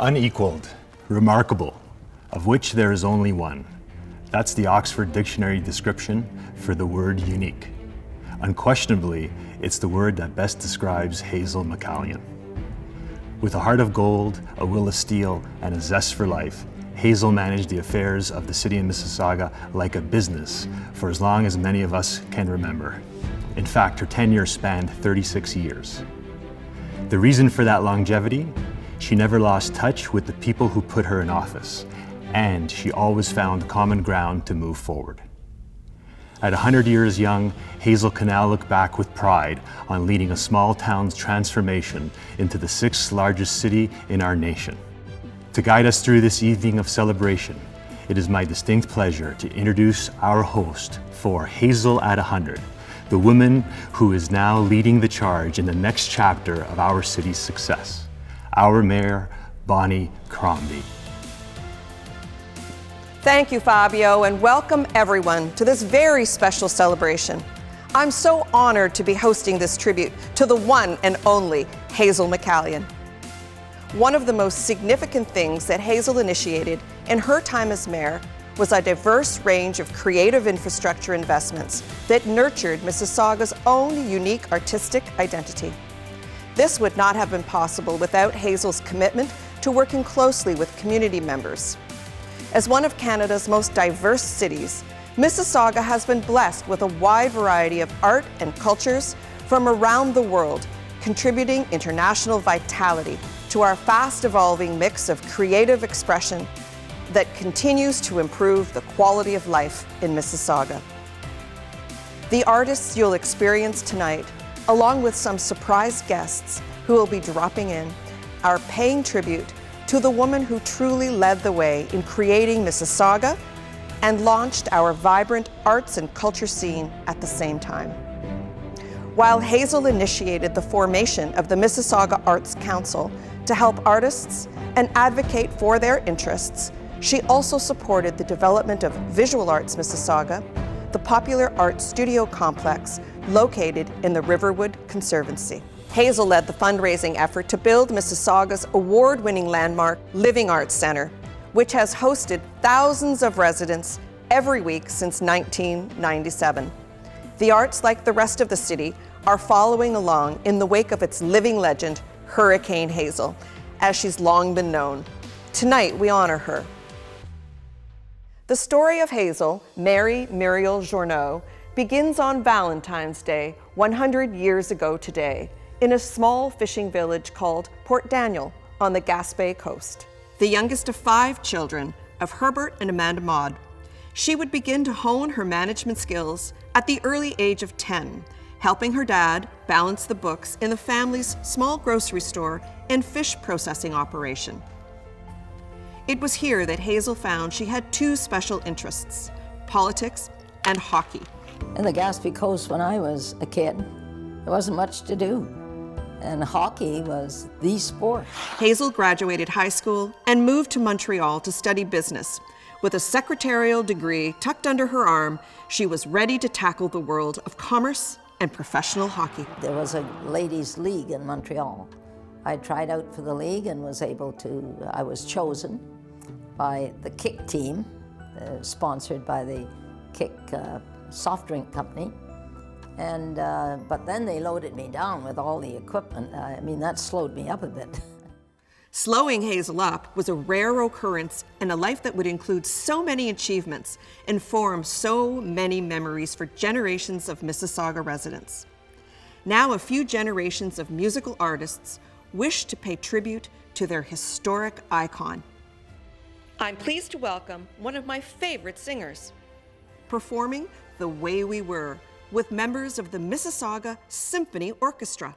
Unequaled, remarkable, of which there is only one. That's the Oxford Dictionary description for the word unique. Unquestionably, it's the word that best describes Hazel McCallion. With a heart of gold, a will of steel, and a zest for life, Hazel managed the affairs of the city of Mississauga like a business for as long as many of us can remember. In fact, her tenure spanned 36 years. The reason for that longevity? She never lost touch with the people who put her in office, and she always found common ground to move forward. At 100 years young, Hazel can now look back with pride on leading a small town's transformation into the 6th largest city in our nation. To guide us through this evening of celebration, it is my distinct pleasure to introduce our host for Hazel at 100, the woman who is now leading the charge in the next chapter of our city's success. Our Mayor, Bonnie Crombie. Thank you, Fabio, and welcome everyone to this very special celebration. I'm so honored to be hosting this tribute to the one and only Hazel McCallion. One of the most significant things that Hazel initiated in her time as mayor was a diverse range of creative infrastructure investments that nurtured Mississauga's own unique artistic identity. This would not have been possible without Hazel's commitment to working closely with community members. As one of Canada's most diverse cities, Mississauga has been blessed with a wide variety of art and cultures from around the world, contributing international vitality to our fast-evolving mix of creative expression that continues to improve the quality of life in Mississauga. The artists you'll experience tonight, along with some surprise guests who will be dropping in, are paying tribute to the woman who truly led the way in creating Mississauga and launched our vibrant arts and culture scene at the same time. While Hazel initiated the formation of the Mississauga Arts Council to help artists and advocate for their interests, she also supported the development of Visual Arts Mississauga, the popular art studio complex located in the Riverwood Conservancy. Hazel led the fundraising effort to build Mississauga's award-winning landmark Living Arts Centre, which has hosted thousands of residents every week since 1997. The arts, like the rest of the city, are following along in the wake of its living legend, Hurricane Hazel, as she's long been known. Tonight, we honor her. The story of Hazel, Mary Muriel Journeau, begins on Valentine's Day, 100 years ago today, in a small fishing village called Port Daniel on the Gaspé coast. The youngest of 5 children, of Herbert and Amanda Maud, she would begin to hone her management skills at the early age of 10, helping her dad balance the books in the family's small grocery store and fish processing operation. It was here that Hazel found she had 2 special interests, politics and hockey. In the Gaspé Coast, when I was a kid, there wasn't much to do, and hockey was the sport. Hazel graduated high school and moved to Montreal to study business. With a secretarial degree tucked under her arm, she was ready to tackle the world of commerce and professional hockey. There was a ladies' league in Montreal. I tried out for the league and I was chosen by the Kick team, sponsored by the Kick soft drink company, and but then they loaded me down with all the equipment. I mean, that slowed me up a bit. Slowing Hazel up was a rare occurrence in a life that would include so many achievements and form so many memories for generations of Mississauga residents. Now a few generations of musical artists wish to pay tribute to their historic icon. I'm pleased to welcome one of my favorite singers, performing The Way We Were with members of the Mississauga Symphony Orchestra.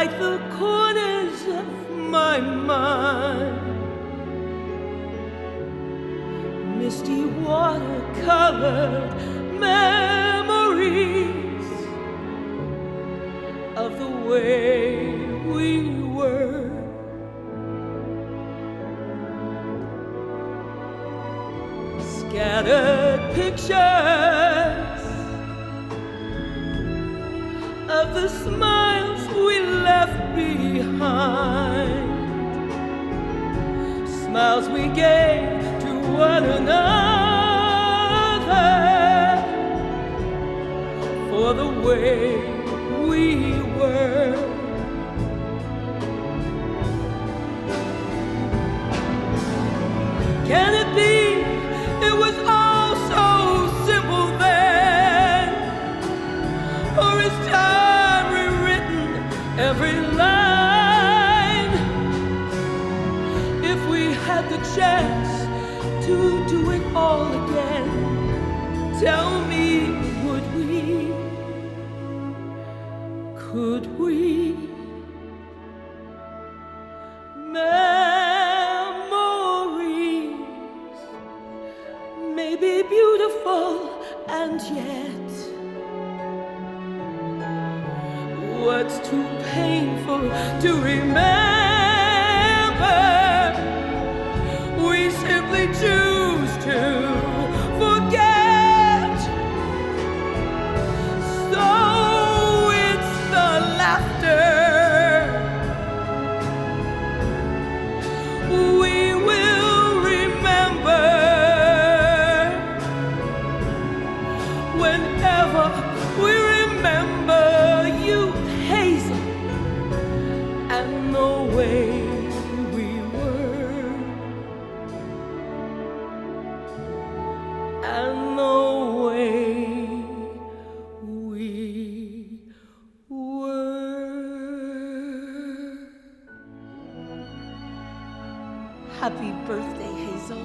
like the corners of my mind. Misty watercolored memories of the way we were. Scattered pictures of the smiles we left behind, smiles we gave to one another for the way we were. Can it be it was all so simple then? Or is time rewritten every line? If we had the chance to do it all again, tell me, would we? Could we? Memories may be beautiful, and yet what's too painful to remember, we simply choose to forget. So it's the laughter we will remember whenever we remember you, Hazel, and the way we were, and the way we were. Happy birthday, Hazel.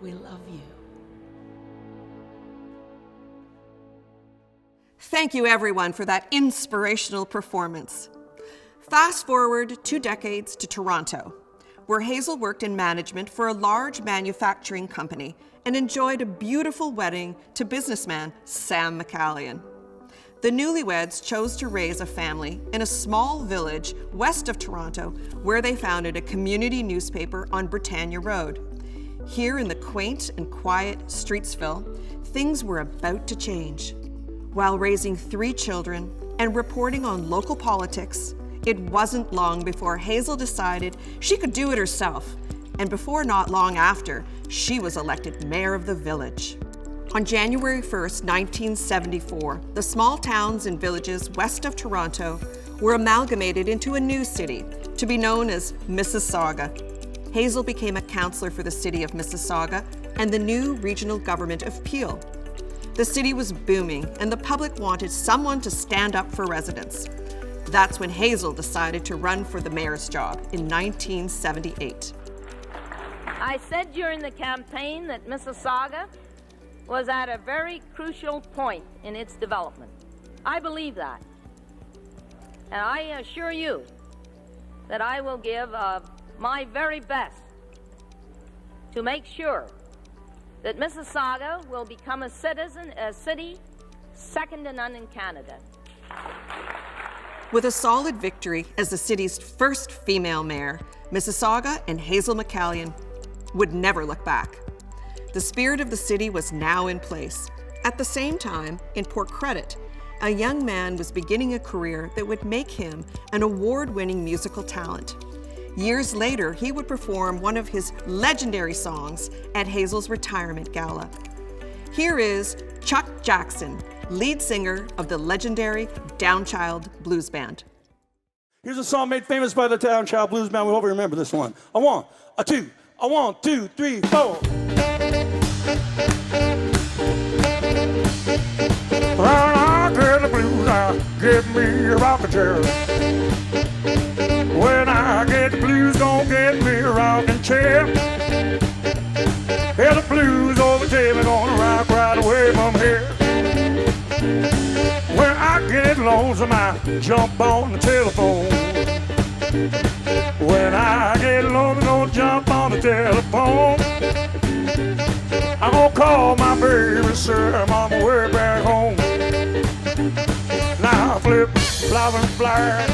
We love you. Thank you, everyone, for that inspirational performance. Fast forward 2 decades to Toronto, where Hazel worked in management for a large manufacturing company and enjoyed a beautiful wedding to businessman Sam McCallion. The newlyweds chose to raise a family in a small village west of Toronto, where they founded a community newspaper on Britannia Road. Here in the quaint and quiet Streetsville, things were about to change. While raising 3 children and reporting on local politics, it wasn't long before Hazel decided she could do it herself, and before not long after, she was elected mayor of the village. On January 1st, 1974, the small towns and villages west of Toronto were amalgamated into a new city to be known as Mississauga. Hazel became a councillor for the city of Mississauga and the new regional government of Peel. The city was booming, and the public wanted someone to stand up for residents. That's when Hazel decided to run for the mayor's job in 1978. I said during the campaign that Mississauga was at a very crucial point in its development. I believe that. And I assure you that I will give my very best to make sure that Mississauga will become a city second to none in Canada. With a solid victory as the city's first female mayor, Mississauga and Hazel McCallion would never look back. The spirit of the city was now in place. At the same time, in Port Credit, a young man was beginning a career that would make him an award-winning musical talent. Years later, he would perform one of his legendary songs at Hazel's retirement gala. Here is Chuck Jackson, lead singer of the legendary Downchild Blues Band. Here's a song made famous by the Downchild Blues Band. We hope you remember this one. A one, a two, a 1, 2, 3, 4. When I get the blues, I get me a rocking chair. When I get the blues, gonna get me a rocking chair. Hear the blues overtake me, gonna rock right away from here. When I get lonesome, I jump on the telephone. When I get lonesome, I'm gonna jump on the telephone. I'm gonna call my baby, sir, I'm on my way back home. Now flip, flop and fly,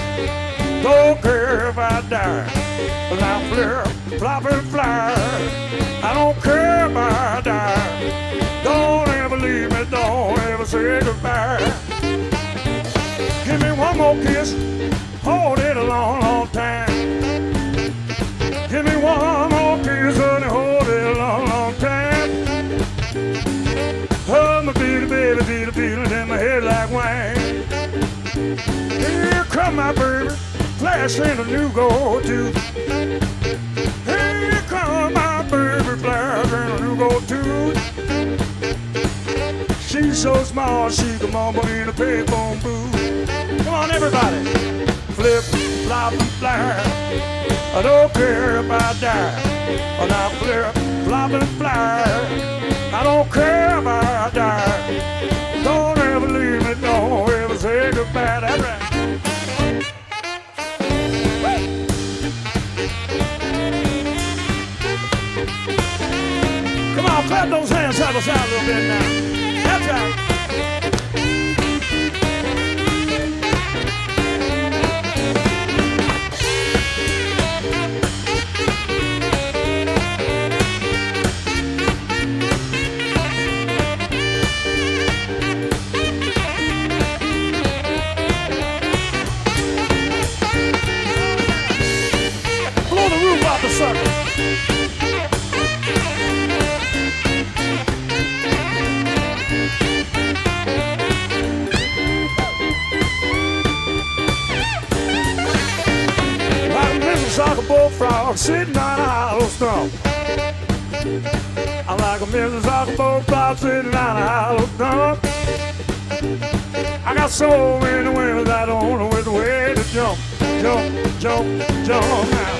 don't care if I die. Now flip, flop and fly, I don't care if I die. Don't ever leave me, don't ever say goodbye. Give me one more kiss, hold it a long, long time. Give me one more kiss, honey, hold it a long, long time. Oh, my baby, baby, baby, feeling in my head like wine. Here come my baby, flashing a new go-to. Here come my baby, flashing a new go-to. She's so small, she can mumble in a payphone booth. Come on, everybody. Flip, flop, and fly. I don't care if I die. Oh, now flip, flop, and fly. I don't care if I die. Don't ever leave me, don't ever say goodbye. That's right. Come on, clap those hands side by side a little bit now. That's right. Blow the roof off the sucker. Like a bullfrog sitting on a hollow stump. I'm like a Mississauga bullfrog sitting on a hollow stump. I got so many women I don't know which way to jump, jump, jump, jump now.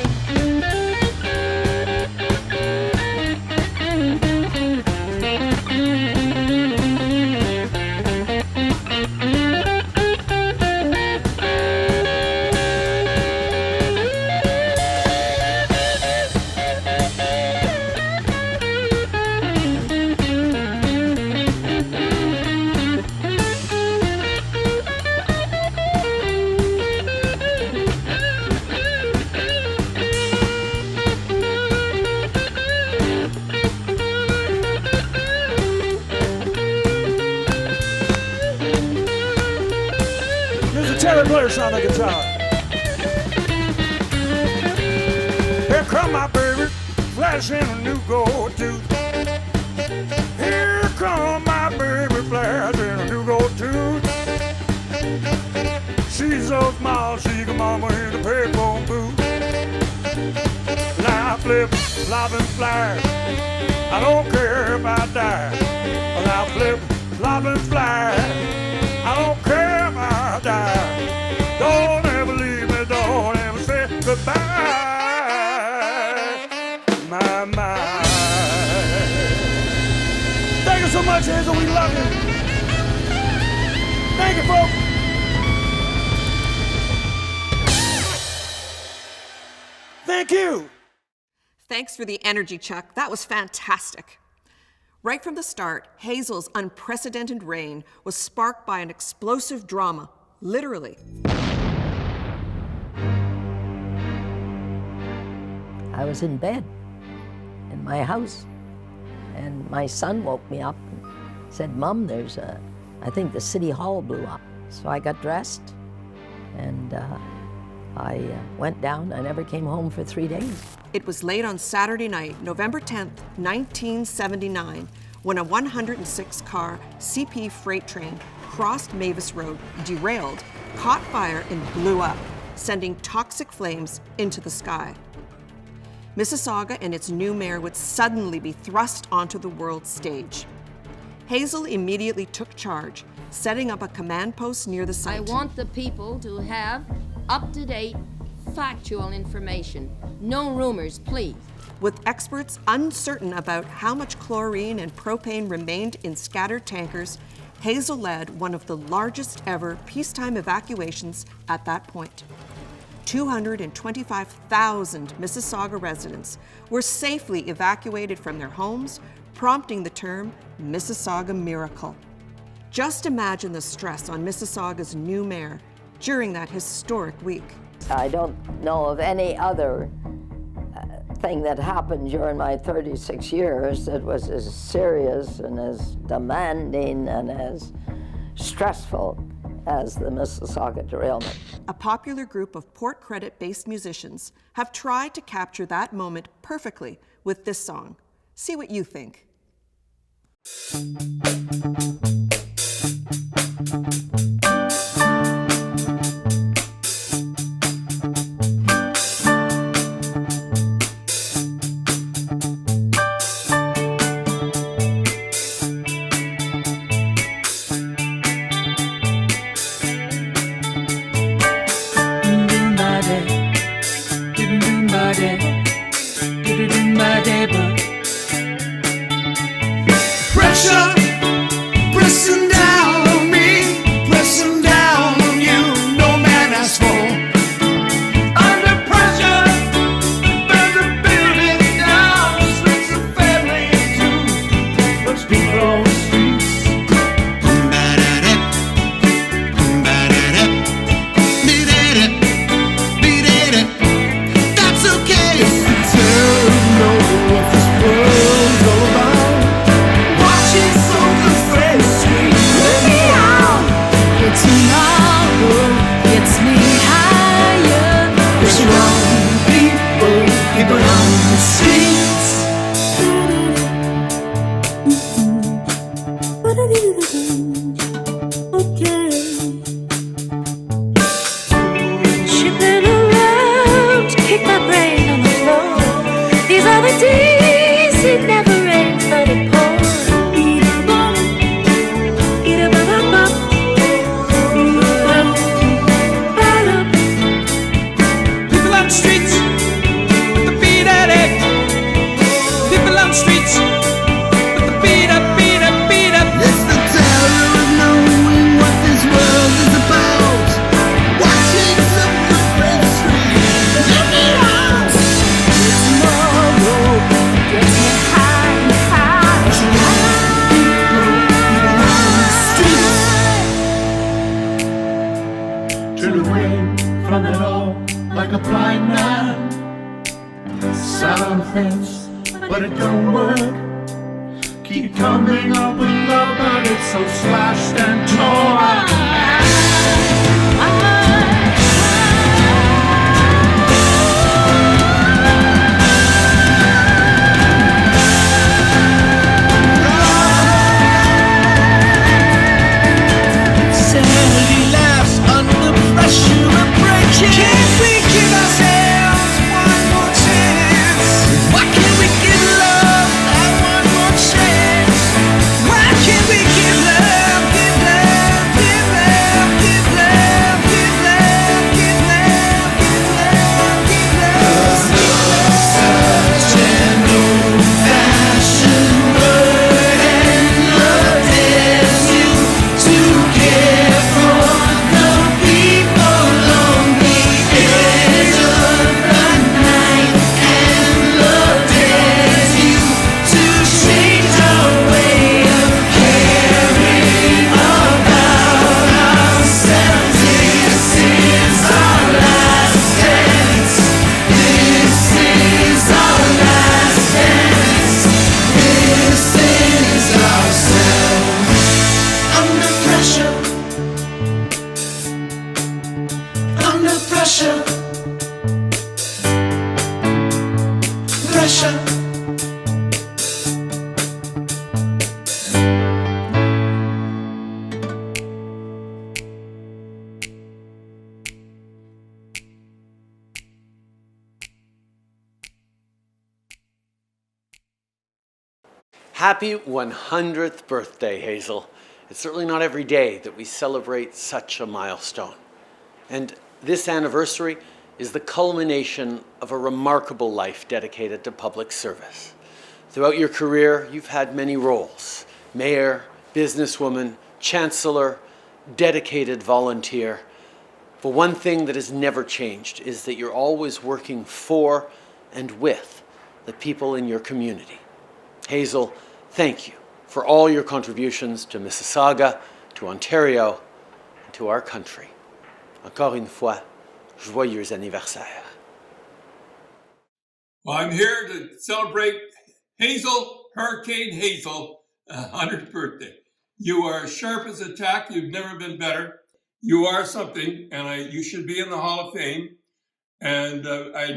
Players on the guitar. Here come my baby, flashing a new go-to. Here come my baby, flashing a new go-to. She's so small, she can mama in the payphone booth. Now flip, flop and fly, I don't care if I die. Now flip, flop and fly, I don't care if I die. Don't ever leave me, don't ever say goodbye. My, my. Thank you so much, Hazel, we love you. Thank you, folks. Thank you. Thanks for the energy, Chuck. That was fantastic. Right from the start, Hazel's unprecedented reign was sparked by an explosive drama, literally. I was in bed in my house, and my son woke me up and said, "Mom, I think the city hall blew up." So I got dressed, and I went down. I never came home for 3 days. It was late on Saturday night, November 10th, 1979, when a 106-car CP freight train crossed Mavis Road, derailed, caught fire, and blew up, sending toxic flames into the sky. Mississauga and its new mayor would suddenly be thrust onto the world stage. Hazel immediately took charge, setting up a command post near the site. I want the people to have up-to-date, factual information. No rumors, please. With experts uncertain about how much chlorine and propane remained in scattered tankers, Hazel led one of the largest ever peacetime evacuations at that point. 225,000 Mississauga residents were safely evacuated from their homes, prompting the term Mississauga Miracle. Just imagine the stress on Mississauga's new mayor during that historic week. I don't know of any other thing that happened during my 36 years that was as serious and as demanding and as stressful as the Mississauga derailment. A popular group of Port Credit-based musicians have tried to capture that moment perfectly with this song. See what you think. Pressure pressing down on me, pressing down on you. No man has fall. Under pressure, burn the building down, splits the family in two. Puts people on the streets. That's okay. It's the terror of knowing what this world's all about. Watching soldiers face street. Let me out. It's tomorrow, gets me higher. There's wrong people, people on the streets. Okay. Shipping around, kick my brain on the floor. These are the days it never rains, but it pours. People on the streets with the beat at it. People on the streets with the beat up, beat up, beat up. It's the terror of knowing what this world is about. Watching some good friends street. Let me out. Tomorrow gets me high, high. Turn away from it all like a blind man. Sat on the fence, but it don't work. Keep coming up with love, but it's so slashed and torn. Sanity laughs under pressure and breaking. Can't we give ourselves one more chance? Why can't we give love that one more chance? Why can't we give love, give love, give love, give love, give love, give love, give love, give love? 'Cause love's such an old-fashioned word, and love dares you to care for the people on the edge of the night, and love dares you to change our way of caring about ourselves. This is our last dance. This is our last dance. This is ourselves. Under pressure. Under pressure. Pressure. Happy 100th birthday, Hazel. It's certainly not every day that we celebrate such a milestone. And this anniversary is the culmination of a remarkable life dedicated to public service. Throughout your career, you've had many roles: mayor, businesswoman, chancellor, dedicated volunteer. But one thing that has never changed is that you're always working for and with the people in your community. Hazel, thank you for all your contributions to Mississauga, to Ontario, and to our country. Encore une fois, joyeux anniversaire. Well, I'm here to celebrate Hazel, Hurricane Hazel, 100th birthday. You are sharp as a tack. You've never been better. You are something, and you should be in the Hall of Fame. And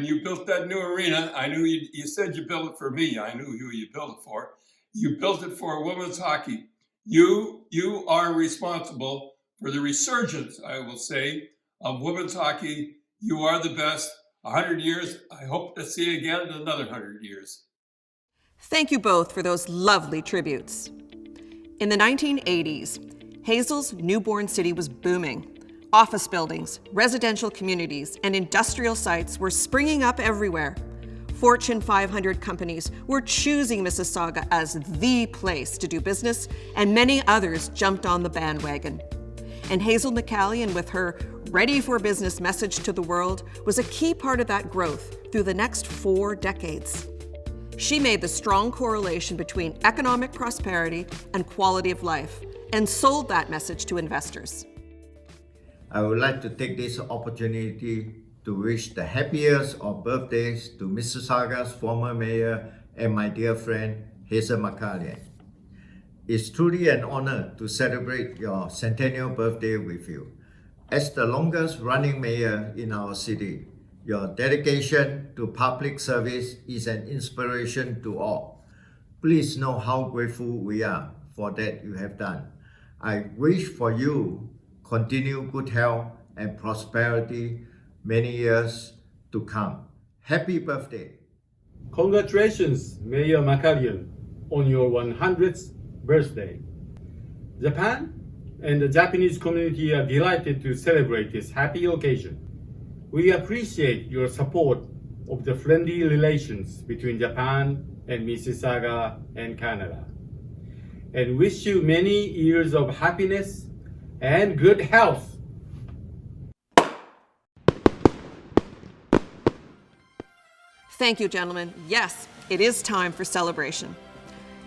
you built that new arena. I knew you said you built it for me. I knew who you built it for. You built it for women's hockey. You are responsible for the resurgence, I will say, of women's hockey. You are the best. 100 years. I hope to see you again in another 100 years. Thank you both for those lovely tributes. In the 1980s, Hazel's newborn city was booming. Office buildings, residential communities, and industrial sites were springing up everywhere. Fortune 500 companies were choosing Mississauga as the place to do business, and many others jumped on the bandwagon. And Hazel McCallion, with her ready for business message to the world, was a key part of that growth through the next 4 decades. She made the strong correlation between economic prosperity and quality of life, and sold that message to investors. I would like to take this opportunity to wish the happiest of birthdays to Mississauga's former mayor and my dear friend, Hazel McCallion. It's truly an honor to celebrate your centennial birthday with you. As the longest running mayor in our city, your dedication to public service is an inspiration to all. Please know how grateful we are for that you have done. I wish for you continued good health and prosperity many years to come. Happy birthday. Congratulations, Mayor McCallion, on your 100th birthday. Japan and the Japanese community are delighted to celebrate this happy occasion. We appreciate your support of the friendly relations between Japan and Mississauga and Canada, and wish you many years of happiness and good health. Thank you, gentlemen. Yes, it is time for celebration.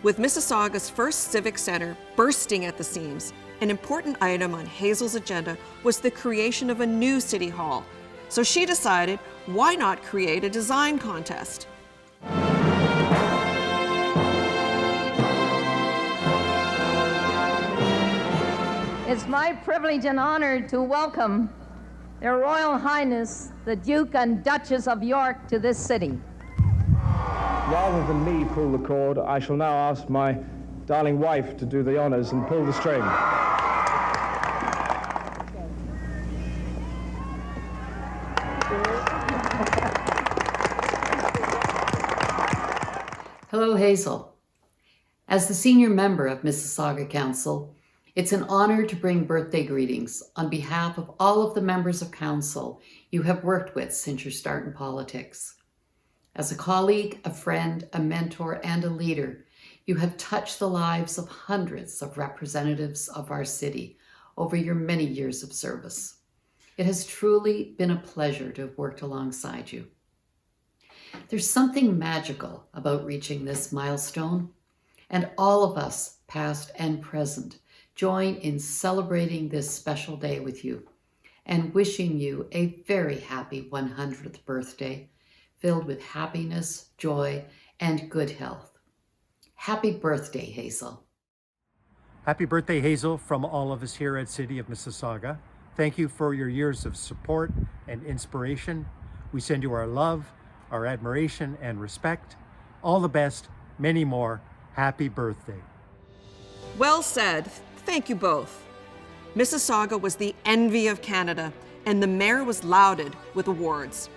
With Mississauga's first civic center bursting at the seams, an important item on Hazel's agenda was the creation of a new city hall. So she decided, why not create a design contest? It's my privilege and honor to welcome Their Royal Highness, the Duke and Duchess of York, to this city. Rather than me pull the cord, I shall now ask my darling wife to do the honors and pull the string. Hello, Hazel. As the senior member of Mississauga Council, it's an honor to bring birthday greetings on behalf of all of the members of council you have worked with since your start in politics. As a colleague, a friend, a mentor, and a leader, you have touched the lives of hundreds of representatives of our city over your many years of service. It has truly been a pleasure to have worked alongside you. There's something magical about reaching this milestone, and all of us, past and present, join in celebrating this special day with you and wishing you a very happy 100th birthday, filled with happiness, joy, and good health. Happy birthday, Hazel. Happy birthday, Hazel, from all of us here at City of Mississauga. Thank you for your years of support and inspiration. We send you our love, our admiration, and respect. All the best, many more. Happy birthday. Well said. Thank you both. Mississauga was the envy of Canada, and the mayor was lauded with awards.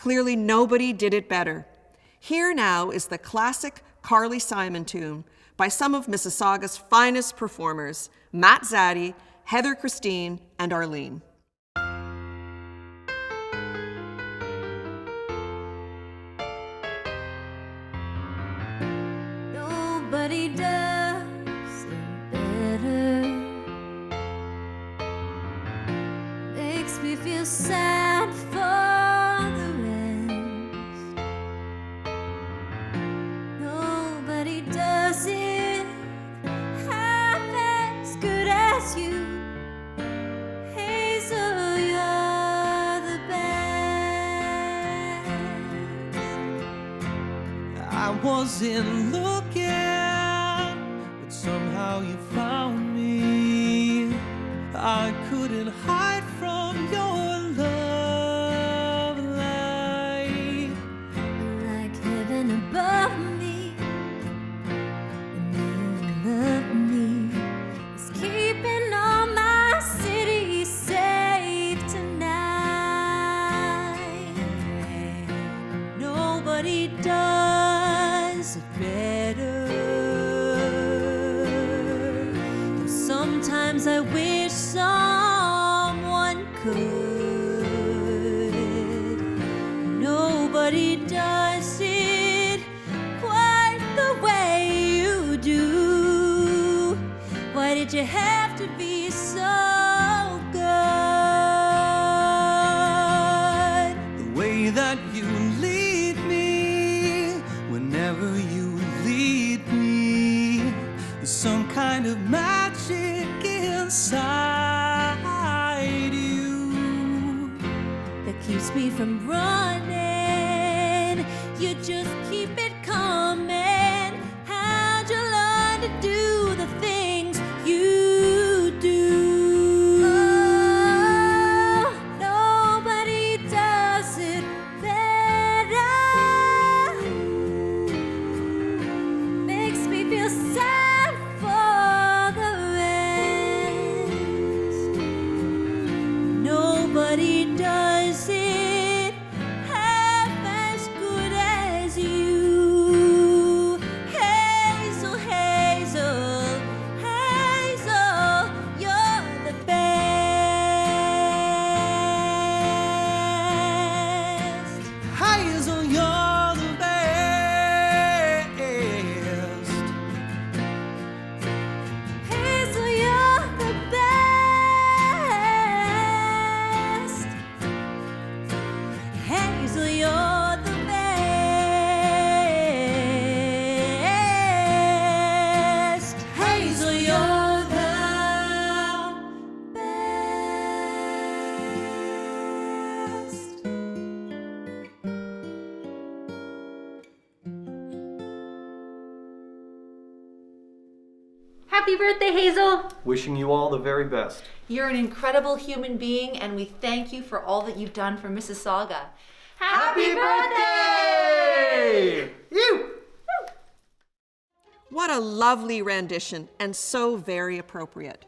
Clearly nobody did it better. Here now is the classic Carly Simon tune by some of Mississauga's finest performers, Matt Zaddy, Heather Christine, and Arlene. Nobody does it better. Makes me feel sad for the rest. Nobody does it half as good as you. Hazel, you're the best. I wasn't looking, but somehow you found me. I couldn't hide from your love light. Like heaven above me, and you love me. It's keeping all my city safe tonight. Nobody does it better. Though sometimes I wish someone could. Nobody does it quite the way you do. Why did you have to be so good? The way that you lead me, whenever you lead me, there's some kind of magic inside you That keeps me from running. You just keep it coming. How'd you learn to do the things you do? Oh, nobody does it better. Makes me feel sad for the rest. Nobody does it half as good as you. Hazel, Hazel, Hazel, you're the best. Hazel, you're the best. Hazel, you're the best. Hazel, you're the best. Hazel, you're the best. Happy birthday, Hazel! Wishing you all the very best. You're an incredible human being, and we thank you for all that you've done for Mississauga. Happy birthday! You! What a lovely rendition, and so very appropriate.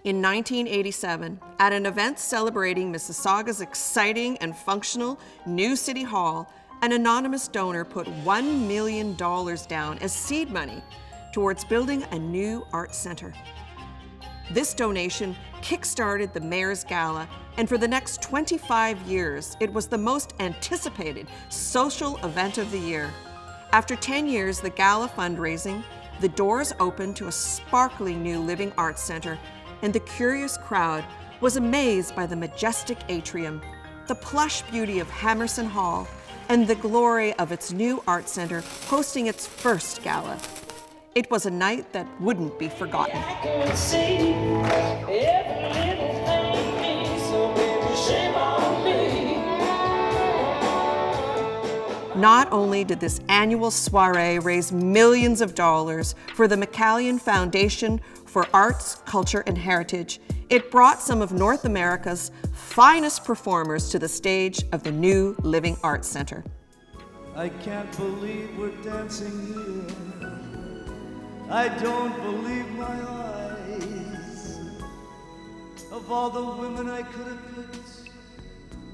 In 1987, at an event celebrating Mississauga's exciting and functional new City Hall, an anonymous donor put $1 million down as seed money towards building a new art center. This donation kick-started the Mayor's Gala, and for the next 25 years, it was the most anticipated social event of the year. After 10 years, the Gala fundraising, the doors opened to a sparkling new living arts center, and the curious crowd was amazed by the majestic atrium, the plush beauty of Hammerson Hall, and the glory of its new art center hosting its first gala. It was a night that wouldn't be forgotten. Not only did this annual soiree raise millions of dollars for the McCallion Foundation for Arts, Culture, and Heritage, it brought some of North America's finest performers to the stage of the new Living Arts Center. I can't believe we're dancing here. I don't believe my eyes. Of all the women I could have picked,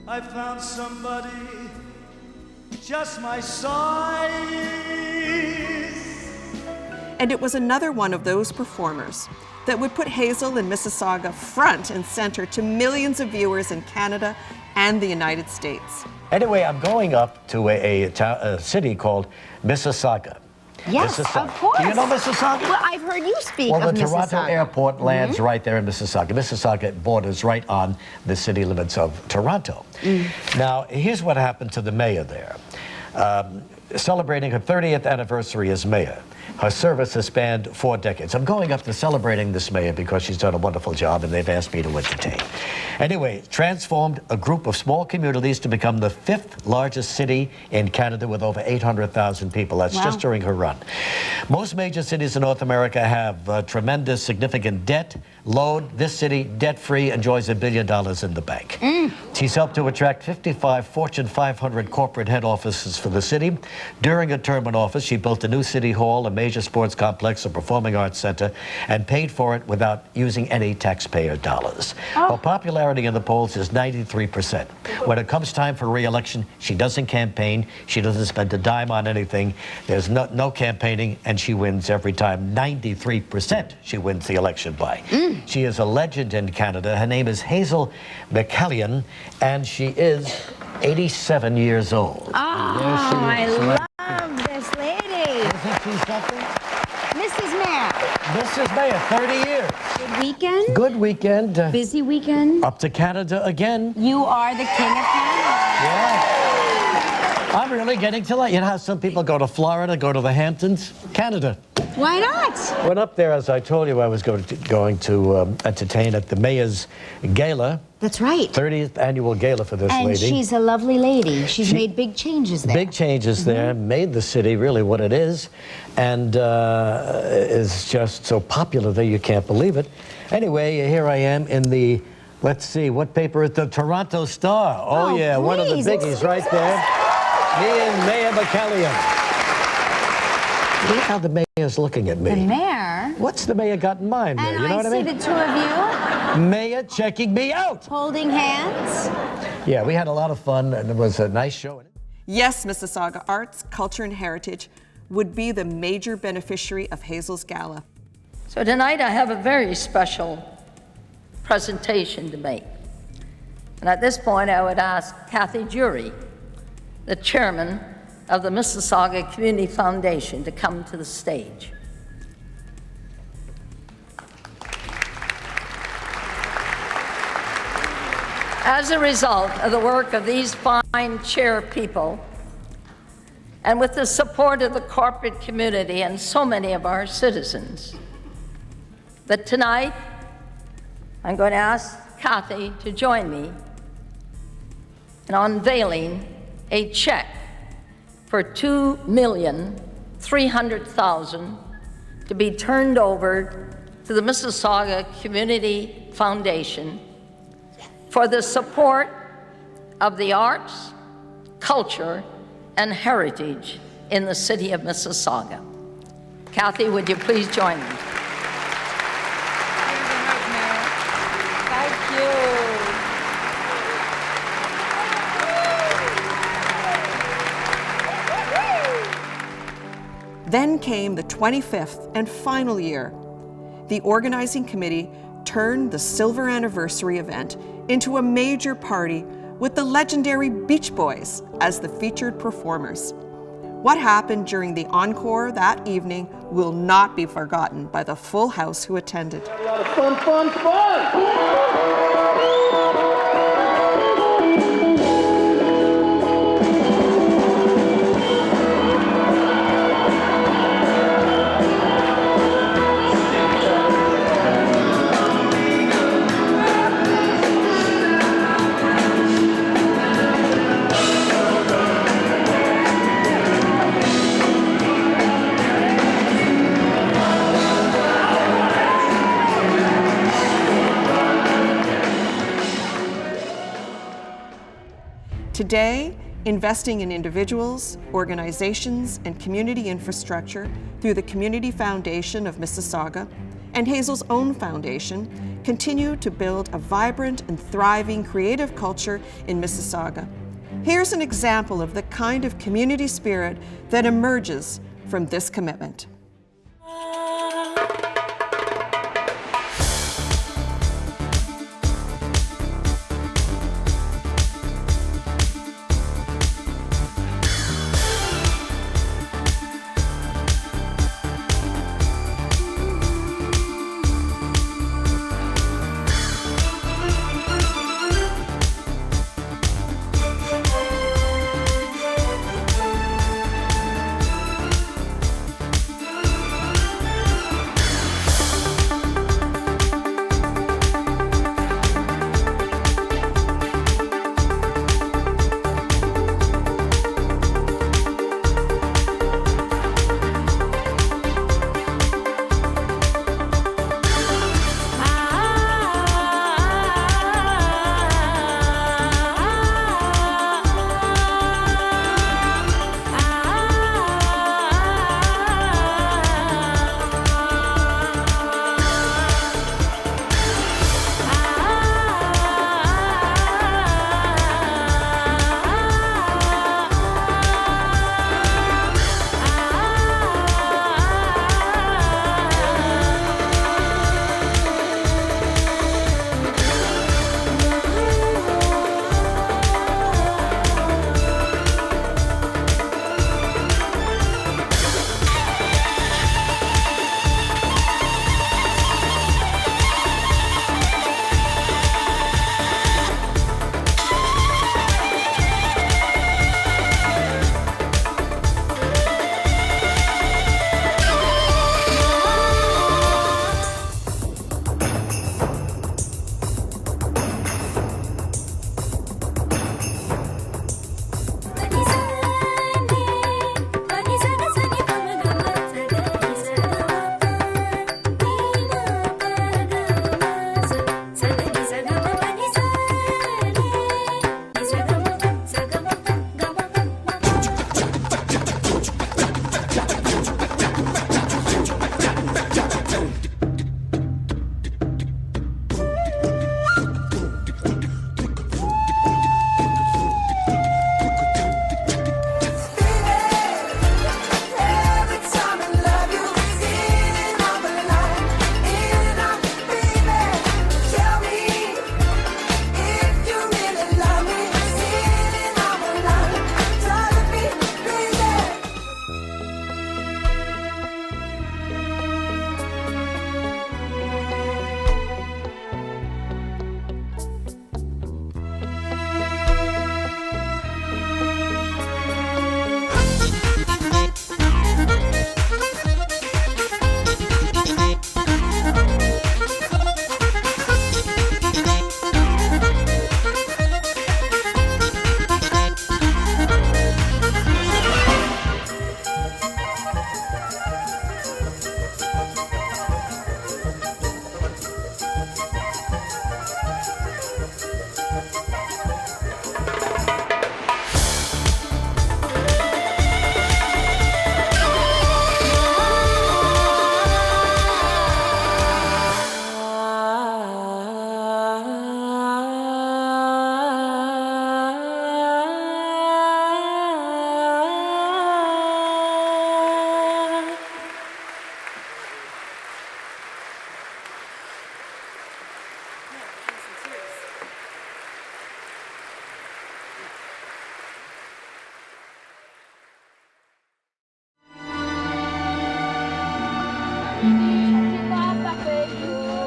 I found somebody just my size. And it was another one of those performers that would put Hazel and Mississauga front and center to millions of viewers in Canada and the United States. Anyway, I'm going up to a city called Mississauga. Yes, Mississauga. of course. Do you know Mississauga? Well, I've heard you speak Well, of the Toronto Mississauga. airport lands right there in Mississauga. Mississauga borders right on the city limits of Toronto. Now, here's what happened to the mayor there. Celebrating her 30th anniversary as mayor. Her service has spanned 4 decades. I'm going up to celebrating this mayor because she's done a wonderful job and they've asked me to entertain. Anyway, transformed a group of small communities to become the 5th largest city in Canada with over 800,000 people. That's just during her run. Most major cities in North America have tremendous, significant debt load. This city, debt-free, enjoys $1 billion in the bank. She's helped to attract 55 Fortune 500 corporate head offices for the city. During her term in office, she built a new city hall, a major sports complex, a performing arts center, and paid for it without using any taxpayer dollars. Her popularity in the polls is 93%. When it comes time for re-election, she doesn't campaign. She doesn't spend a dime on anything. There's no campaigning, and she wins every time. 93% she wins the election by. She is a legend in Canada. Her name is Hazel McCallion, and she is 87 years old. Oh, I love this lady. Isn't she something? Mrs. Mayor. Mrs. Mayor, 30 years. Good weekend? Good weekend. Busy weekend? Up to Canada again. You are the king of Canada. Yeah. I'm really getting to like, you know how some people go to Florida, go to the Hamptons? Canada. Why not? Went up there, as I told you, I was going to entertain at the Mayor's Gala. That's right. 30th annual gala for this And lady. she's a lovely lady. She's made big changes there. Big changes there, made the city really what it is, and is just so popular there you can't believe it. Anyway, here I am in the, let's see, what paper is the Toronto Starr? Oh yeah, one of the biggies right there. Me and Mayor McCallion. Look how the mayor's looking at me. The mayor? What's the mayor got in mind there? And You know I what I see mean? the two of you Mayor checking me out. holding hands. Yeah, we had a lot of fun, and it was a nice show. Yes, Mississauga arts, culture, and heritage would be the major beneficiary of Hazel's Gala. So tonight I have a very special presentation to make. And at this point I would ask Kathy Jury, the chairman of the Mississauga Community Foundation, to come to the stage. As a result of the work of these fine chair people, and with the support of the corporate community and so many of our citizens, that tonight I'm going to ask Kathy to join me in unveiling a check for $2,300,000 to be turned over to the Mississauga Community Foundation for the support of the arts, culture, and heritage in the city of Mississauga. Kathy, would you please join me? Thank you. Then came the 25th and final year. The organizing committee turned the silver anniversary event into a major party with the legendary Beach Boys as the featured performers. What happened during the encore that evening will not be forgotten by the full house who attended. A lot of fun! Today, investing in individuals, organizations, and community infrastructure through the Community Foundation of Mississauga and Hazel's own foundation continue to build a vibrant and thriving creative culture in Mississauga. Here's an example of the kind of community spirit that emerges from this commitment.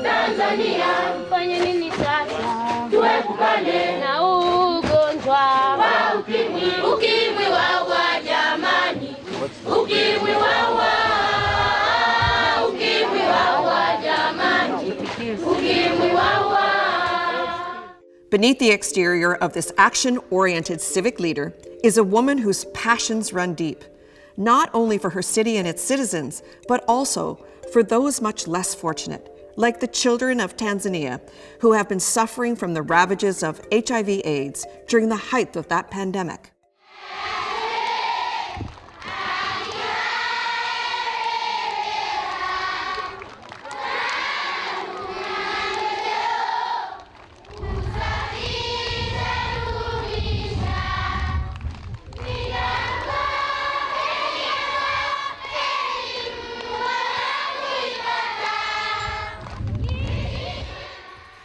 Tanzania, mfanye nini sasa? Tuepukane na ugonjwa wa ukimwi. Ukimwi waua jamani, ukimwi waua, ukimwi waua jamani, ukimwi waua. Beneath the exterior of this action-oriented civic leader is a woman whose passions run deep, not only for her city and its citizens, but also for those much less fortunate, like the children of Tanzania, who have been suffering from the ravages of HIV/AIDS during the height of that pandemic.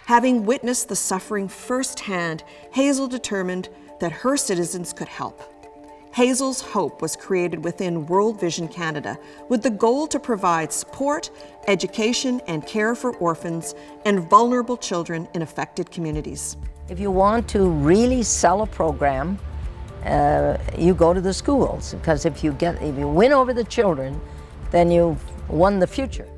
Having witnessed the suffering firsthand, Hazel determined that her citizens could help. Hazel's Hope was created within World Vision Canada with the goal to provide support, education, and care for orphans and vulnerable children in affected communities. If you want to really sell a program, you go to the schools, because if you win over the children, then you've won the future.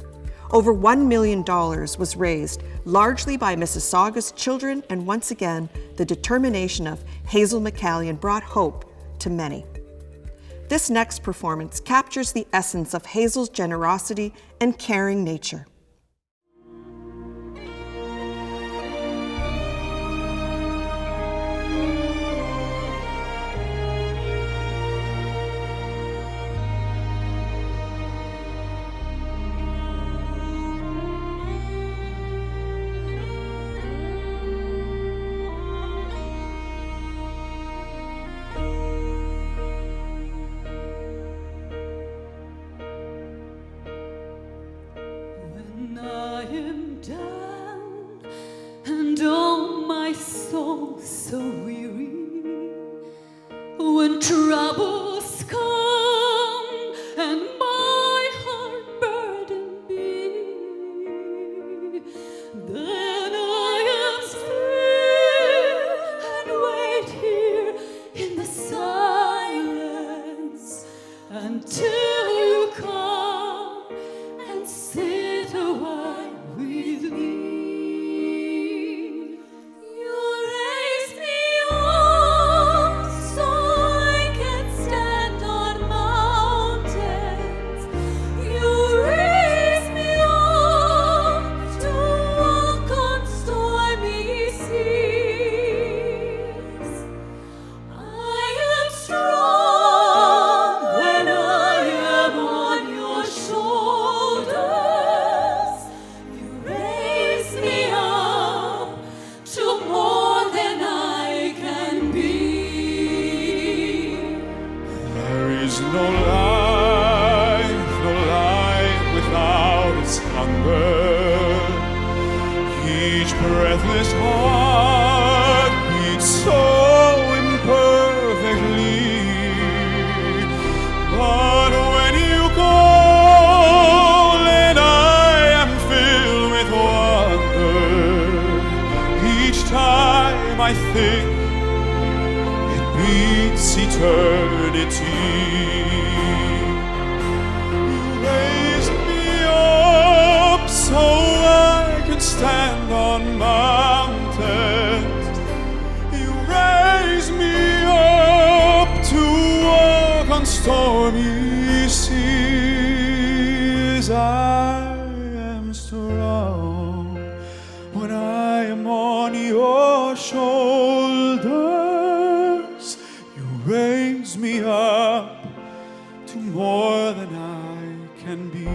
Over $1 million was raised, largely by Mississauga's children, and once again, the determination of Hazel McCallion brought hope to many. This next performance captures the essence of Hazel's generosity and caring nature. So weary when troubles come and my heart burden be, then I am still and wait here in the silence until you come and sit a while with me. Breathless heart beats so imperfectly, but when you call and I am filled with wonder, each time I think it beats eternity. You raised me up so I can stand on mountains. You raise me up to walk on stormy seas. I am strong when I am on your shoulders. You raise me up to more than I can be.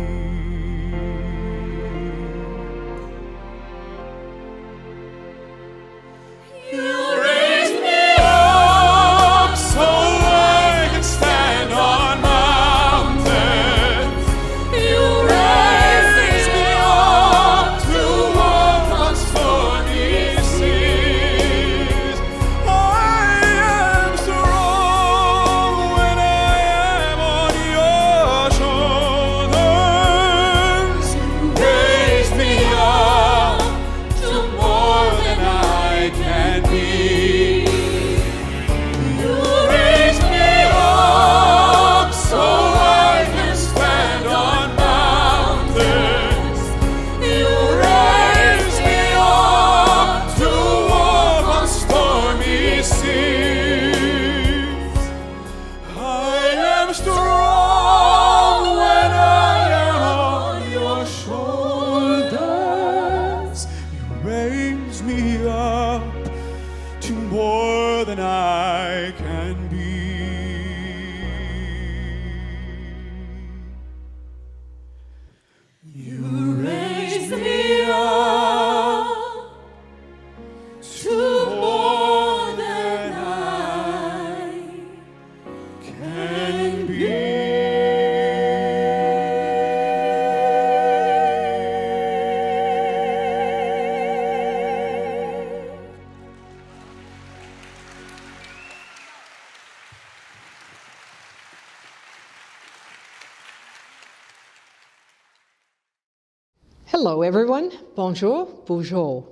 Hello, everyone. Bonjour, bonjour.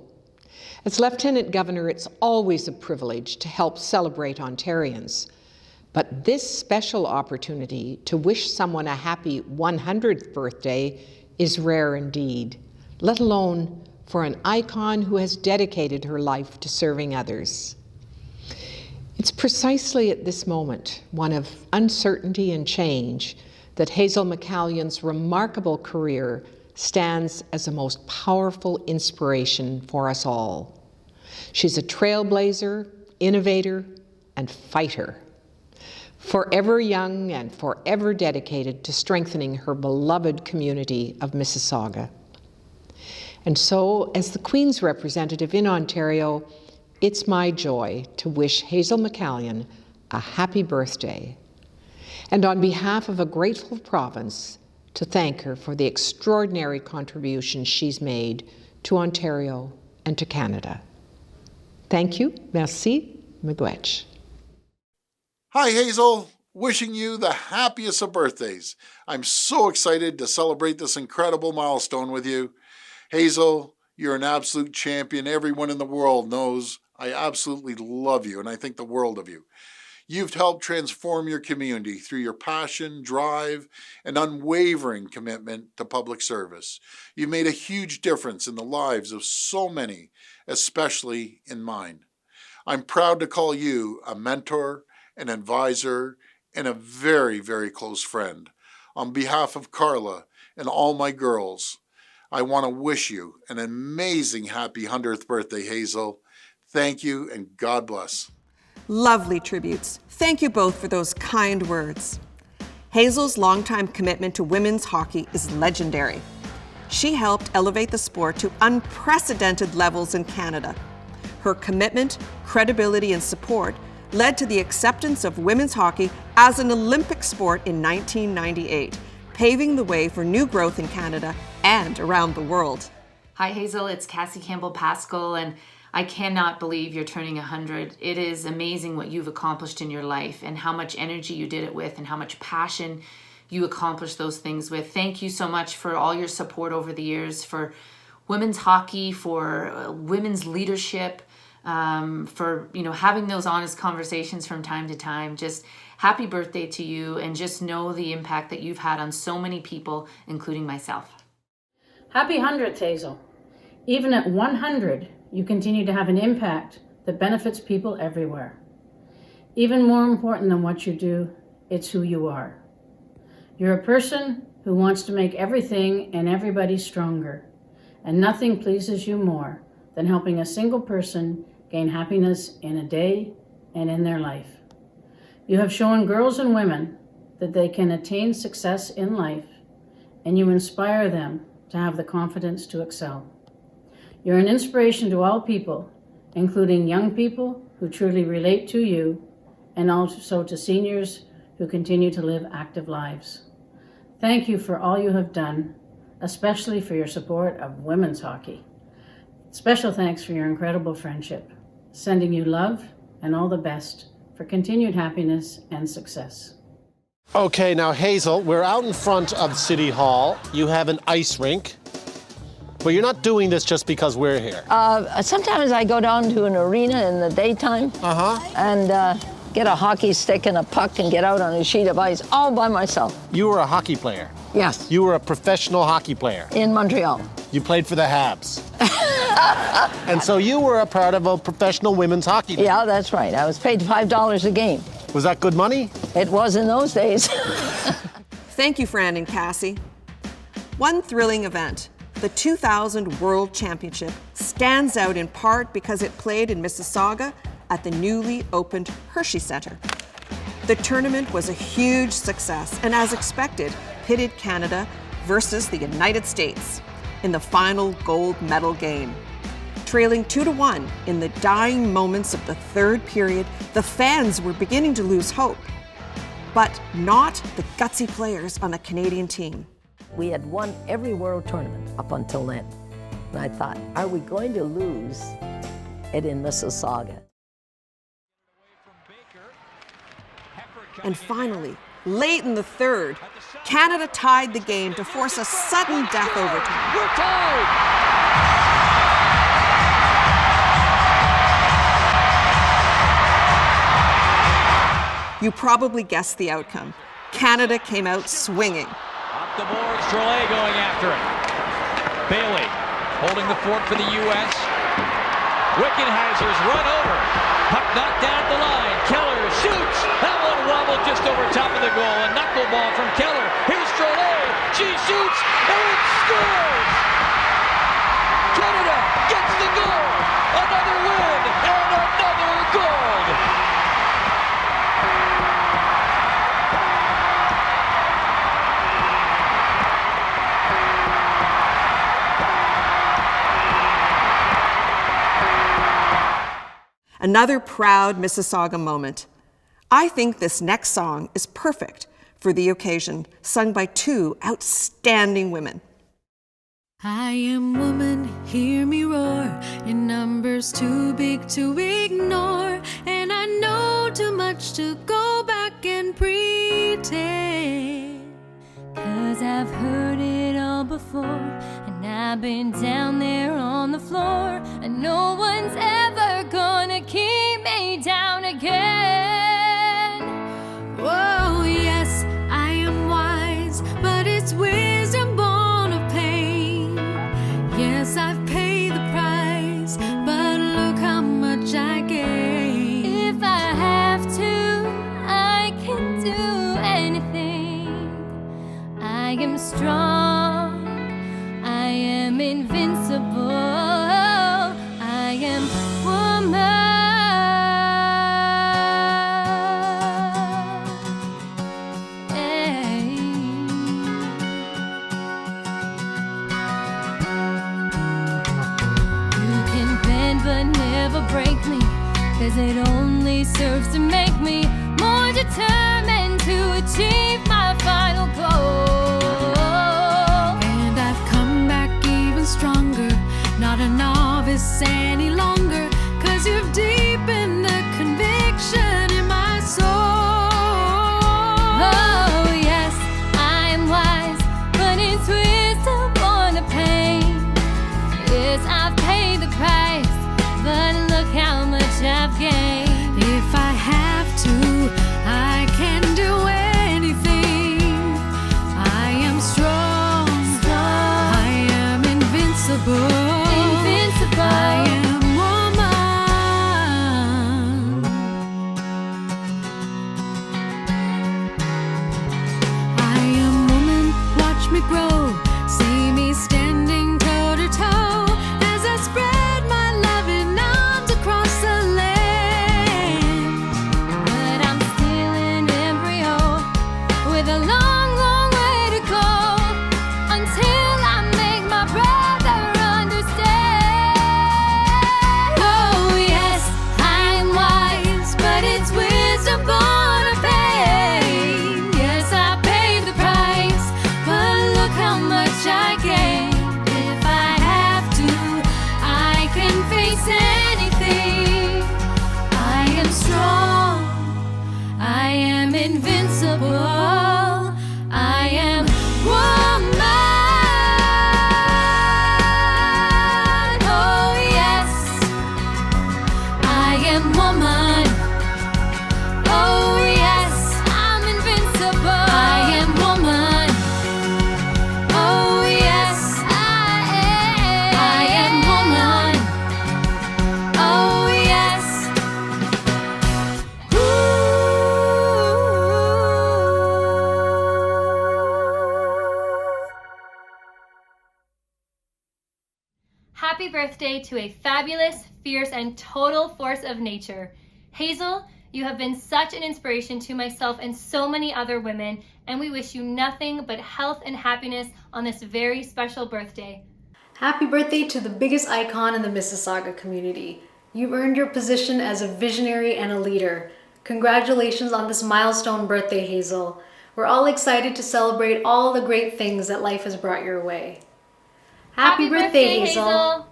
As Lieutenant Governor, it's always a privilege to help celebrate Ontarians. But this special opportunity to wish someone a happy 100th birthday is rare indeed, let alone for an icon who has dedicated her life to serving others. It's precisely at this moment, one of uncertainty and change, that Hazel McCallion's remarkable career stands as a most powerful inspiration for us all. She's a trailblazer, innovator, and fighter, forever young and forever dedicated to strengthening her beloved community of Mississauga. And so, as the Queen's representative in Ontario, it's my joy to wish Hazel McCallion a happy birthday, and on behalf of a grateful province, to thank her for the extraordinary contributions she's made to Ontario and to Canada. Thank you. Merci. Miigwech. Hi, Hazel. Wishing you the happiest of birthdays. I'm so excited to celebrate this incredible milestone with you. Hazel, you're an absolute champion. Everyone in the world knows I absolutely love you, and I think the world of you. You've helped transform your community through your passion, drive, and unwavering commitment to public service. You've made a huge difference in the lives of so many, especially in mine. I'm proud to call you a mentor, an advisor, and a very, very close friend. On behalf of Carla and all my girls, I want to wish you an amazing happy 100th birthday, Hazel. Thank you, and God bless. Lovely tributes. Thank you both for those kind words. Hazel's longtime commitment to women's hockey is legendary. She helped elevate the sport to unprecedented levels in Canada. Her commitment, credibility, and support led to the acceptance of women's hockey as an Olympic sport in 1998, paving the way for new growth in Canada and around the world. Hi Hazel, it's Cassie Campbell-Pascal, and I cannot believe you're turning 100. It is amazing what you've accomplished in your life and how much energy you did it with and how much passion you accomplished those things with. Thank you so much for all your support over the years, for women's hockey, for women's leadership, for having those honest conversations from time to time. Just happy birthday to you, and just know the impact that you've had on so many people, including myself. Happy 100th, Hazel. Even at 100, you continue to have an impact that benefits people everywhere. Even more important than what you do, it's who you are. You're a person who wants to make everything and everybody stronger, and nothing pleases you more than helping a single person gain happiness in a day and in their life. You have shown girls and women that they can attain success in life, and you inspire them to have the confidence to excel. You're an inspiration to all people, including young people who truly relate to you, and also to seniors who continue to live active lives. Thank you for all you have done, especially for your support of women's hockey. Special thanks for your incredible friendship. Sending you love and all the best for continued happiness and success. Okay, now Hazel, we're out in front of City Hall. You have an ice rink. But you're not doing this just because we're here. Sometimes I go down to an arena in the daytime and get a hockey stick and a puck and get out on a sheet of ice all by myself. You were a hockey player. Yes. You were a professional hockey player. In Montreal. You played for the Habs. And so you were a part of a professional women's hockey team. Yeah, that's right. I was paid $5 a game. Was that good money? It was in those days. Thank you, Fran and Cassie. One thrilling event, the 2000 World Championship, stands out in part because it played in Mississauga at the newly opened Hershey Centre. The tournament was a huge success and, as expected, pitted Canada versus the United States in the final gold medal game. Trailing 2-1 in the dying moments of the third period, the fans were beginning to lose hope, but not the gutsy players on the Canadian team. We had won every world tournament up until then. And I thought, are we going to lose it in Mississauga? And finally, Late in the third, Canada tied the game to force a sudden death overtime. We're tied! You probably guessed the outcome. Canada came out swinging. Up the boards, Troy going after it. Bailey holding the fort for the U.S. Wickenheiser's run over. Puck knocked down at the line. Keller shoots. That one wobbled just over top of the goal. A knuckleball from Keller. Here's Troy. She shoots and scores. Canada gets the goal. Another win and another gold. Another proud Mississauga moment. I think this next song is perfect for the occasion, sung by two outstanding women. I am woman, hear me roar, in numbers too big to ignore, and I know too much to go back and pretend. 'Cause I've heard it all before, and I've been down there on the floor, and no one's ever gonna keep me down again. Whoa, yes, I am wise, but it's wisdom born of pain. Yes, I've paid the price, but look how much I gain. If I have to, I can do anything. I am strong, I am invincible, I am woman. Hey. You can bend but never break me, 'cause it only serves to make me more determined to achieve my final goal. And I've come back even stronger, not a novice any longer, 'cause you've deepened the conviction in my soul. Oh yes, I am wise, but it's wisdom born of pain. Yes, I've paid the price, but look how much I've gained. If I have to, I can do anything. I am strong, I am invincible. I am woman. I am woman, watch me grow. See me standing toe to toe as I spread my loving arms across the land. But I'm still an embryo with a long, long way to go until I make my brother understand. Oh yes, I'm wise, but it's wisdom born of pain. Yes, I paid the price, but look how much I gained. If I have to, I can face anything. I am strong, I am invincible, I am woman. Oh yes, I am woman. Oh yes, I'm invincible. I am woman. Oh yes, I am woman. Oh yes. Happy birthday to a fabulous, fierce, and total force of nature. Hazel, you have been such an inspiration to myself and so many other women, and we wish you nothing but health and happiness on this very special birthday. Happy birthday to the biggest icon in the Mississauga community. You've earned your position as a visionary and a leader. Congratulations on this milestone birthday, Hazel. We're all excited to celebrate all the great things that life has brought your way. Happy birthday, Hazel.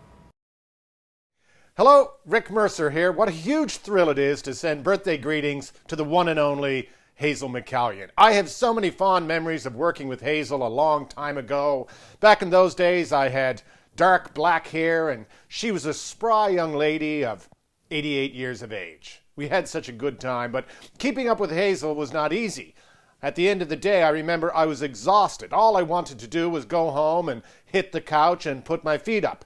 Hello, Rick Mercer here. What a huge thrill it is to send birthday greetings to the one and only Hazel McCallion. I have so many fond memories of working with Hazel a long time ago. Back in those days, I had dark black hair, and she was a spry young lady of 88 years of age. We had such a good time, but keeping up with Hazel was not easy. At the end of the day, I remember I was exhausted. All I wanted to do was go home and hit the couch and put my feet up.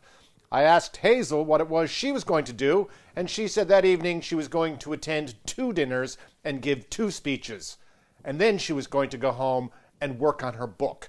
I asked Hazel what it was she was going to do, and she said that evening she was going to attend 2 dinners and give 2 speeches. And then she was going to go home and work on her book.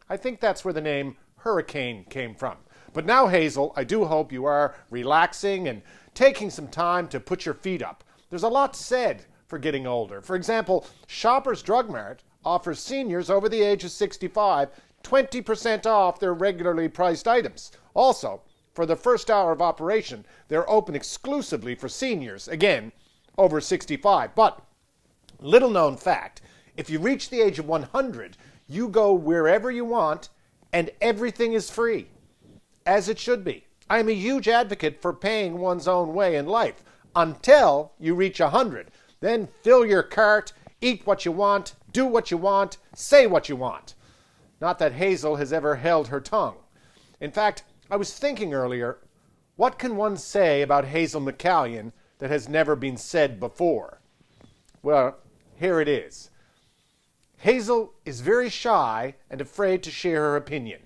I think that's where the name Hurricane came from. But now, Hazel, I do hope you are relaxing and taking some time to put your feet up. There's a lot said for getting older. For example, Shoppers Drug Mart offers seniors over the age of 65 20% off their regularly priced items. Also, for the first hour of operation, they're open exclusively for seniors, again, over 65. But, little known fact, if you reach the age of 100, you go wherever you want and everything is free. As it should be. I am a huge advocate for paying one's own way in life until you reach 100. Then fill your cart, eat what you want, do what you want, say what you want. Not that Hazel has ever held her tongue. In fact, I was thinking earlier, what can one say about Hazel McCallion that has never been said before? Well, here it is. Hazel is very shy and afraid to share her opinion.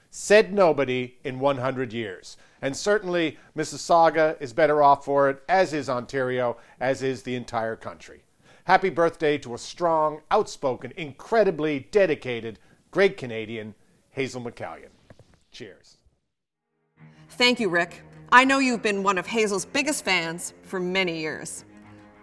Said nobody in 100 years. And certainly Mississauga is better off for it, as is Ontario, as is the entire country. Happy birthday to a strong, outspoken, incredibly dedicated, great Canadian, Hazel McCallion. Cheers. Thank you, Rick. I know you've been one of Hazel's biggest fans for many years.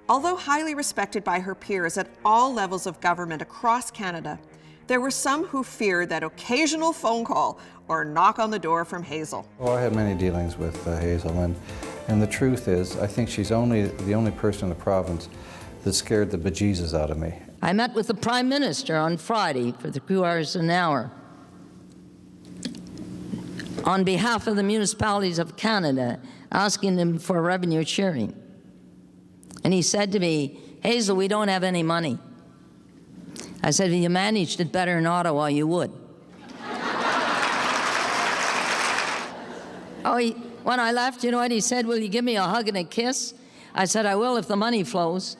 Although highly respected by her peers at all levels of government across Canada, there were some who feared that occasional phone call or knock on the door from Hazel. Well, I had many dealings with Hazel, and the truth is, I think she's the only person in the province that scared the bejesus out of me. I met with the Prime Minister on Friday for the 2 hours an hour on behalf of the municipalities of Canada, asking them for revenue sharing. And he said to me, Hazel, we don't have any money. I said, if you managed it better in Ottawa, you would. When I left, you know what he said? Will you give me a hug and a kiss? I said, I will if the money flows.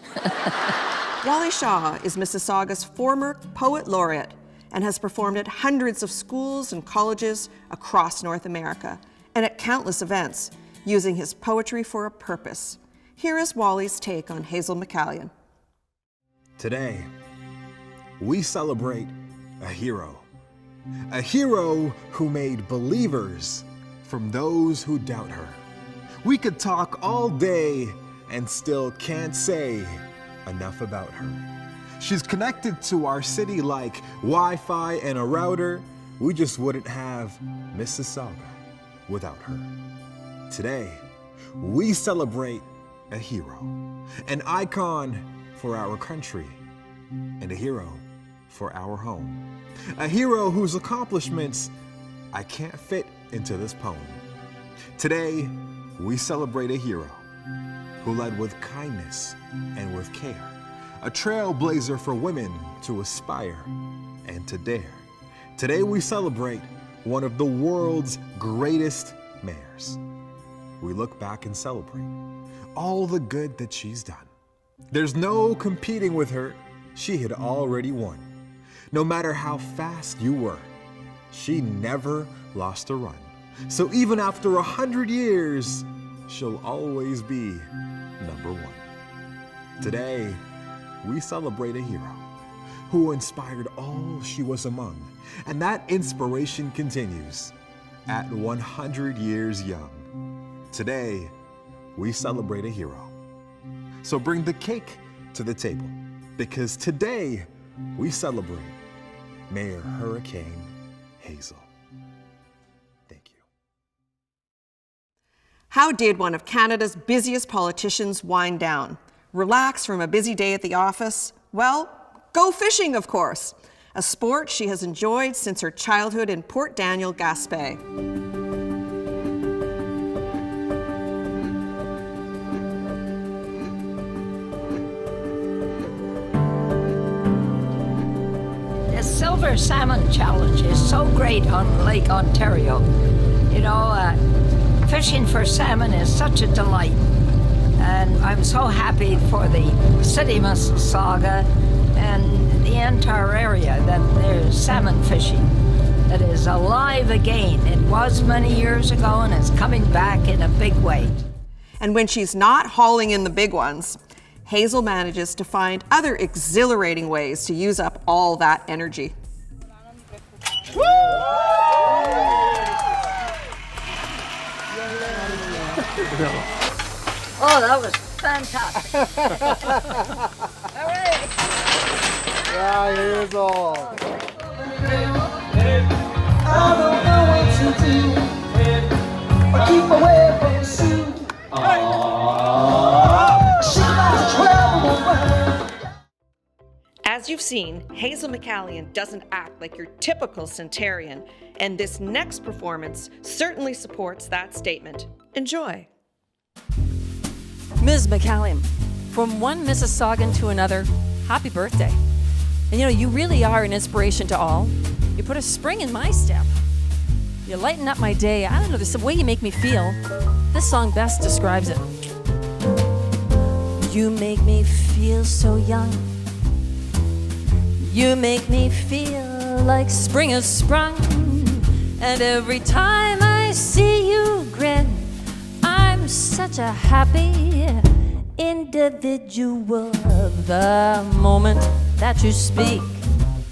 Wally Shaw is Mississauga's former poet laureate and has performed at hundreds of schools and colleges across North America and at countless events, using his poetry for a purpose. Here is Wally's take on Hazel McCallion. Today, we celebrate a hero who made believers from those who doubt her. We could talk all day and still can't say enough about her. She's connected to our city like Wi-Fi and a router. We just wouldn't have Mississauga without her. Today, we celebrate a hero, an icon for our country, and a hero for our home. A hero whose accomplishments I can't fit into this poem. Today, we celebrate a hero who led with kindness and with care, a trailblazer for women to aspire and to dare. Today, we celebrate one of the world's greatest mayors. We look back and celebrate all the good that she's done. There's no competing with her. She had already won. No matter how fast you were, she never lost a run. So even after 100 years, she'll always be number one. Today, we celebrate a hero who inspired all she was among, and that inspiration continues at 100 years young. Today, we celebrate a hero. So bring the cake to the table, because today we celebrate Mayor Hurricane Hazel. Thank you. How did one of Canada's busiest politicians wind down? Relax from a busy day at the office? Well, go fishing, of course. A sport she has enjoyed since her childhood in Port Daniel, Gaspé. Silver Salmon Challenge is so great on Lake Ontario. You know, fishing for salmon is such a delight. And I'm so happy for the city of Mississauga and the entire area that there's salmon fishing that is alive again. It was many years ago and it's coming back in a big way. And when she's not hauling in the big ones, Hazel manages to find other exhilarating ways to use up all that energy. Oh, that was fantastic. All right. Yeah, here's all. I don't know what to do. I keep away from the sea. She likes to travel around. As you've seen, Hazel McCallion doesn't act like your typical centenarian, and this next performance certainly supports that statement. Enjoy. Ms. McCallion, from one Mississaugan to another, happy birthday. And you know, you really are an inspiration to all. You put a spring in my step. You lighten up my day. I don't know, there's the way you make me feel. This song best describes it. You make me feel so young. You make me feel like spring has sprung. And every time I see you grin, I'm such a happy individual. The moment that you speak,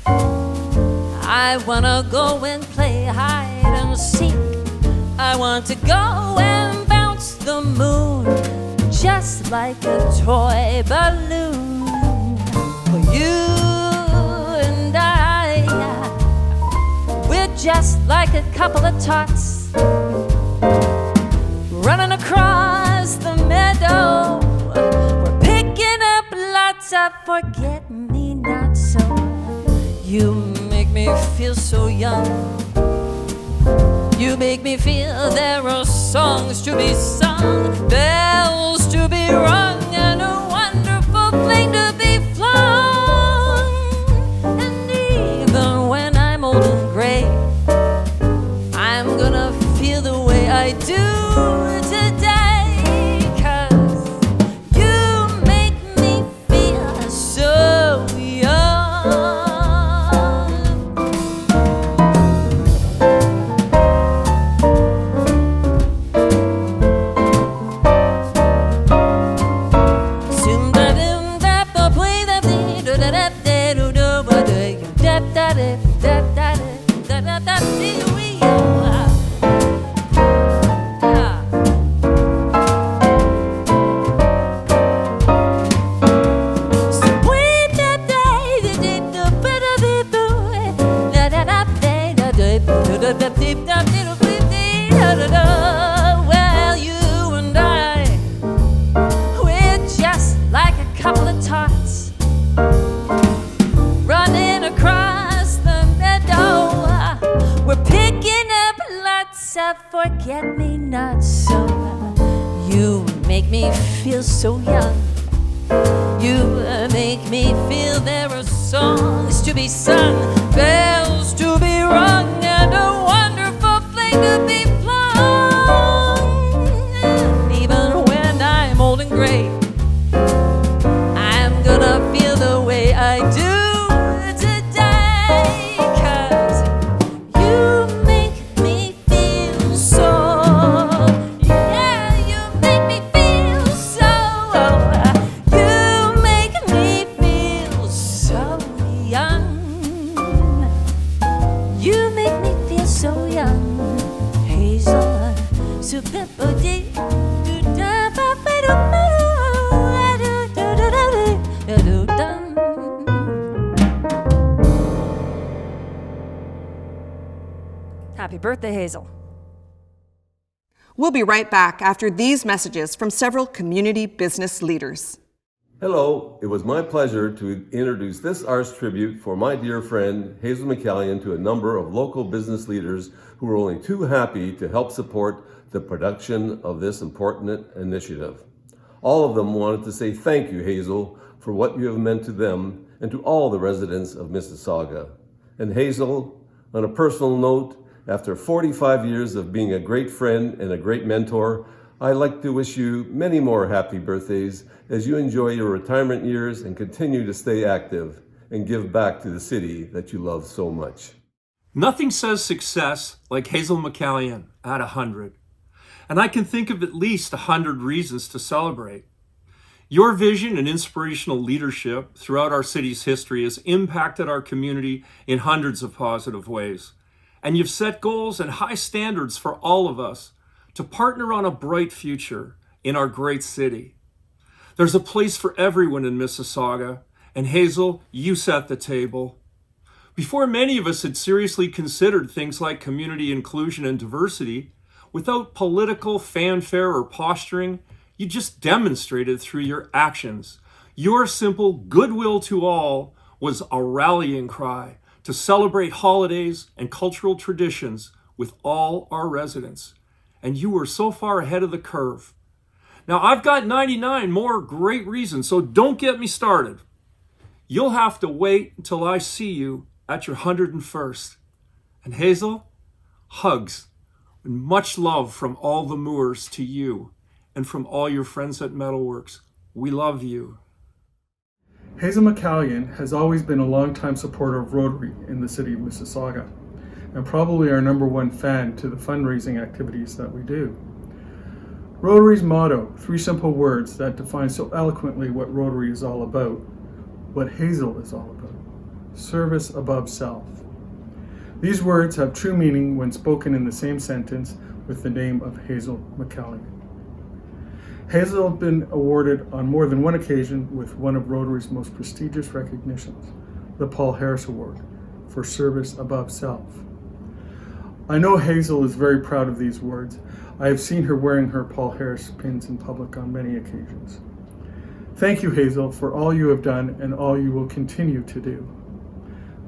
I wanna go and play hide and seek. I want to go and bounce the moon just like a toy balloon. For you and I, we're just like a couple of tots running across the meadow. We're picking up lots of forget-me-nots. So you make me feel so young. You make me feel there are songs to be sung, bells to be rung, and a wonderful flame to be flung. And even when I'm old and gray, I'm gonna feel the way I do today, 'cause you make me feel so young. Well, you and I, we're just like a couple of tots running across the meadow. We're picking up lots of forget-me-nots. So you make me feel so young. You make me feel there are songs to be sung, bells to be rung, and a wonderful flame to be flung. And even when I'm old and gray, I'm gonna feel the way I do today, 'cause you make me feel so, yeah, you make me feel so, you make me feel so young. You make me feel so young, Hazel, so pepper-dee, Happy birthday, Hazel. We'll be right back after these messages from several community business leaders. Hello, it was my pleasure to introduce this arts tribute for my dear friend Hazel McCallion to a number of local business leaders who were only too happy to help support the production of this important initiative. All of them wanted to say thank you, Hazel, for what you have meant to them and to all the residents of Mississauga. And Hazel, on a personal note, after 45 years of being a great friend and a great mentor, I'd like to wish you many more happy birthdays as you enjoy your retirement years and continue to stay active and give back to the city that you love so much. Nothing says success like Hazel McCallion at 100. And I can think of at least 100 reasons to celebrate. Your vision and inspirational leadership throughout our city's history has impacted our community in hundreds of positive ways. And you've set goals and high standards for all of us to partner on a bright future in our great city. There's a place for everyone in Mississauga, and Hazel, you set the table. Before many of us had seriously considered things like community inclusion and diversity, without political fanfare or posturing, you just demonstrated through your actions. Your simple goodwill to all was a rallying cry to celebrate holidays and cultural traditions with all our residents. And you were so far ahead of the curve. Now, I've got 99 more great reasons, so don't get me started. You'll have to wait until I see you at your 101st. And Hazel, hugs and much love from all the Moors to you and from all your friends at Metalworks. We love you. Hazel McCallion has always been a longtime supporter of Rotary in the city of Mississauga, and probably our #1 fan to the fundraising activities that we do. Rotary's motto, 3 simple words that define so eloquently what Rotary is all about, what Hazel is all about: service above self. These words have true meaning when spoken in the same sentence with the name of Hazel McCallion. Hazel has been awarded on more than one occasion with one of Rotary's most prestigious recognitions, the Paul Harris Award for service above self. I know Hazel is very proud of these words. I have seen her wearing her Paul Harris pins in public on many occasions. Thank you, Hazel, for all you have done and all you will continue to do.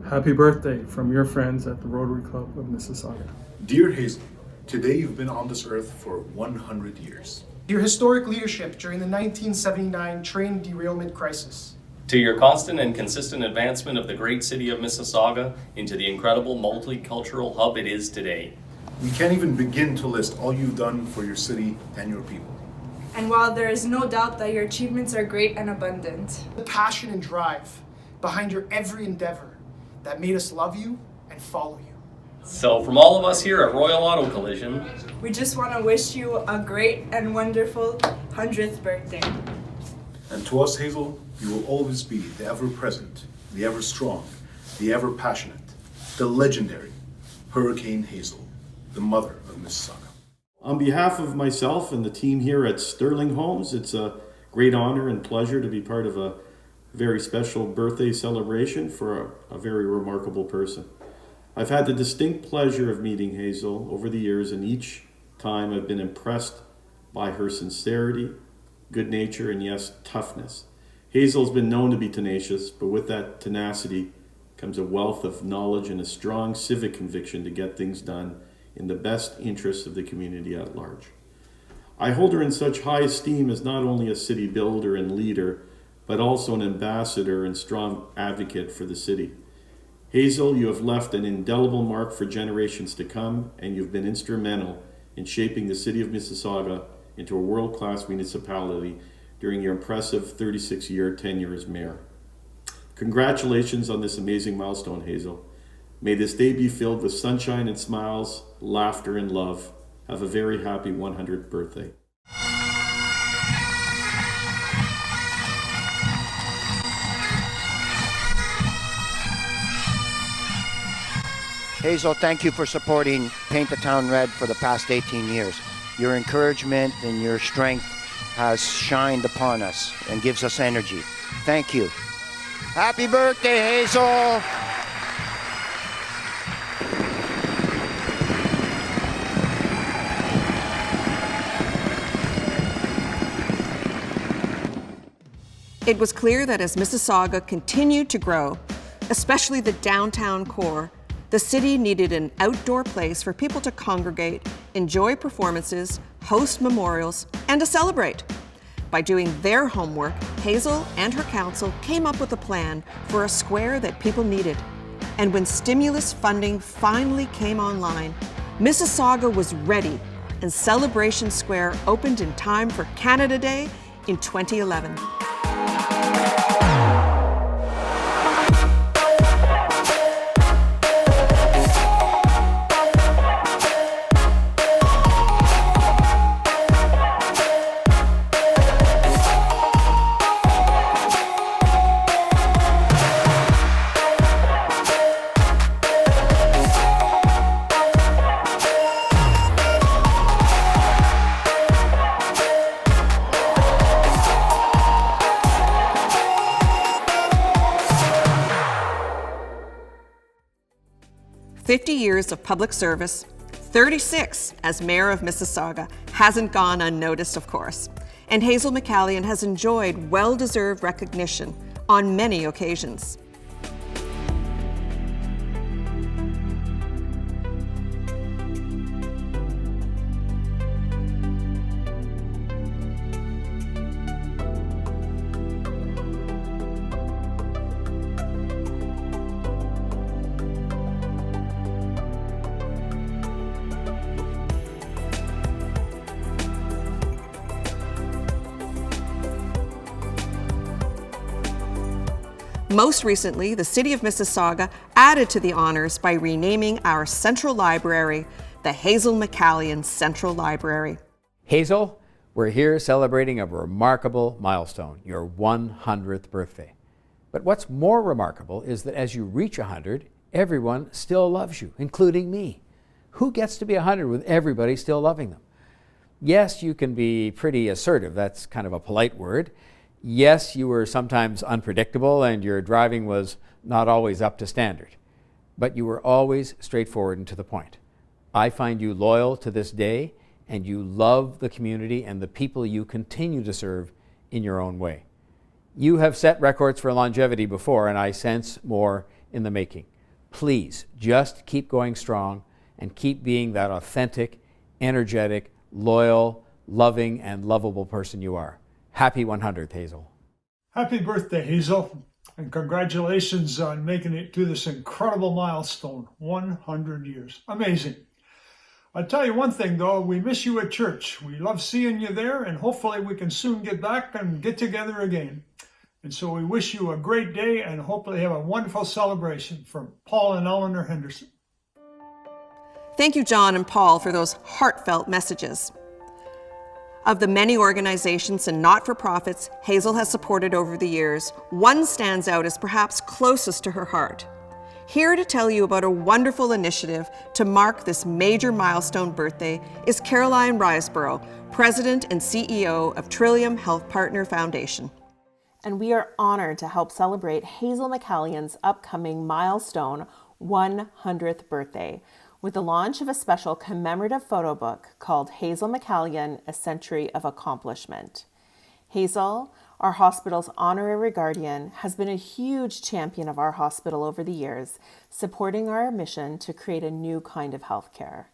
Happy birthday from your friends at the Rotary Club of Mississauga. Dear Hazel, today you've been on this earth for 100 years. Your historic leadership during the 1979 train derailment crisis. To your constant and consistent advancement of the great city of Mississauga into the incredible multicultural hub it is today. We can't even begin to list all you've done for your city and your people. And while there is no doubt that your achievements are great and abundant, the passion and drive behind your every endeavor that made us love you and follow you. So from all of us here at Royal Auto Collision, we just want to wish you a great and wonderful 100th birthday. And to us, Hazel, you will always be the ever-present, the ever-strong, the ever-passionate, the legendary Hurricane Hazel, the mother of Mississauga. On behalf of myself and the team here at Sterling Homes, it's a great honor and pleasure to be part of a very special birthday celebration for a very remarkable person. I've had the distinct pleasure of meeting Hazel over the years, and each time I've been impressed by her sincerity, good nature, and yes, toughness. Hazel's been known to be tenacious, but with that tenacity comes a wealth of knowledge and a strong civic conviction to get things done in the best interests of the community at large. I hold her in such high esteem as not only a city builder and leader, but also an ambassador and strong advocate for the city. Hazel, you have left an indelible mark for generations to come, and you've been instrumental in shaping the city of Mississauga into a world-class municipality during your impressive 36-year tenure as mayor. Congratulations on this amazing milestone, Hazel. May this day be filled with sunshine and smiles, laughter and love. Have a very happy 100th birthday. Hazel, thank you for supporting Paint the Town Red for the past 18 years. Your encouragement and your strength has shined upon us and gives us energy. Thank you. Happy birthday, Hazel! It was clear that as Mississauga continued to grow, especially the downtown core, the city needed an outdoor place for people to congregate, enjoy performances, host memorials, and to celebrate. By doing their homework, Hazel and her council came up with a plan for a square that people needed. And when stimulus funding finally came online, Mississauga was ready, and Celebration Square opened in time for Canada Day in 2011. "50 years of public service, 36 as Mayor of Mississauga hasn't gone unnoticed, of course. And Hazel McCallion has enjoyed well-deserved recognition on many occasions. Most recently, the City of Mississauga added to the honors by renaming our Central Library the Hazel McCallion Central Library. Hazel, we're here celebrating a remarkable milestone, your 100th birthday. But what's more remarkable is that as you reach 100, everyone still loves you, including me. Who gets to be 100 with everybody still loving them? Yes, you can be pretty assertive, that's kind of a polite word. Yes, you were sometimes unpredictable and your driving was not always up to standard, but you were always straightforward and to the point. I find you loyal to this day, and you love the community and the people you continue to serve in your own way. You have set records for longevity before, and I sense more in the making. Please, just keep going strong and keep being that authentic, energetic, loyal, loving, and lovable person you are. Happy 100th, Hazel. Happy birthday, Hazel, and congratulations on making it to this incredible milestone, 100 years. Amazing. I'll tell you one thing, though, we miss you at church. We love seeing you there, and hopefully we can soon get back and get together again. And so we wish you a great day and hopefully have a wonderful celebration. From Paul and Eleanor Henderson. Thank you, John and Paul, for those heartfelt messages. Of the many organizations and not-for-profits Hazel has supported over the years, one stands out as perhaps closest to her heart. Here to tell you about a wonderful initiative to mark this major milestone birthday is Caroline Riseborough, President and CEO of Trillium Health Partner Foundation. And we are honored to help celebrate Hazel McCallion's upcoming milestone 100th birthday, with the launch of a special commemorative photo book called Hazel McCallion, A Century of Accomplishment. Hazel, our hospital's honorary guardian, has been a huge champion of our hospital over the years, supporting our mission to create a new kind of healthcare.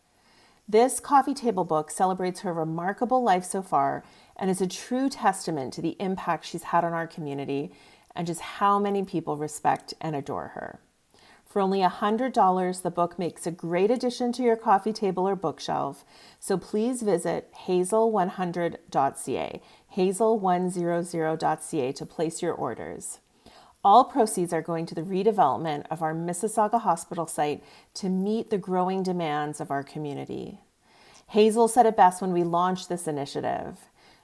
This coffee table book celebrates her remarkable life so far and is a true testament to the impact she's had on our community and just how many people respect and adore her. For only $100, the book makes a great addition to your coffee table or bookshelf, so please visit hazel100.ca, hazel100.ca to place your orders. All proceeds are going to the redevelopment of our Mississauga Hospital site to meet the growing demands of our community. Hazel said it best when we launched this initiative.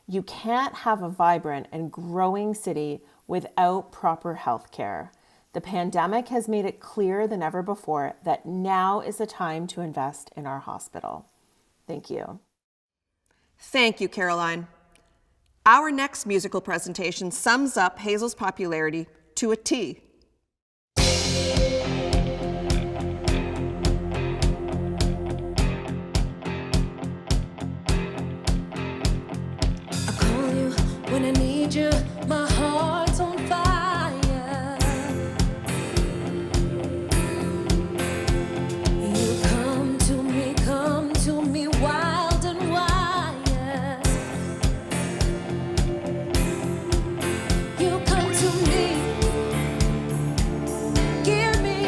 You can't have a vibrant and growing city without proper health care. The pandemic has made it clearer than ever before that now is the time to invest in our hospital. Thank you. Thank you, Caroline. Our next musical presentation sums up Hazel's popularity to a T. I call you when I need you, my heart's on fire. Come to me wild and wild. You come to me, give me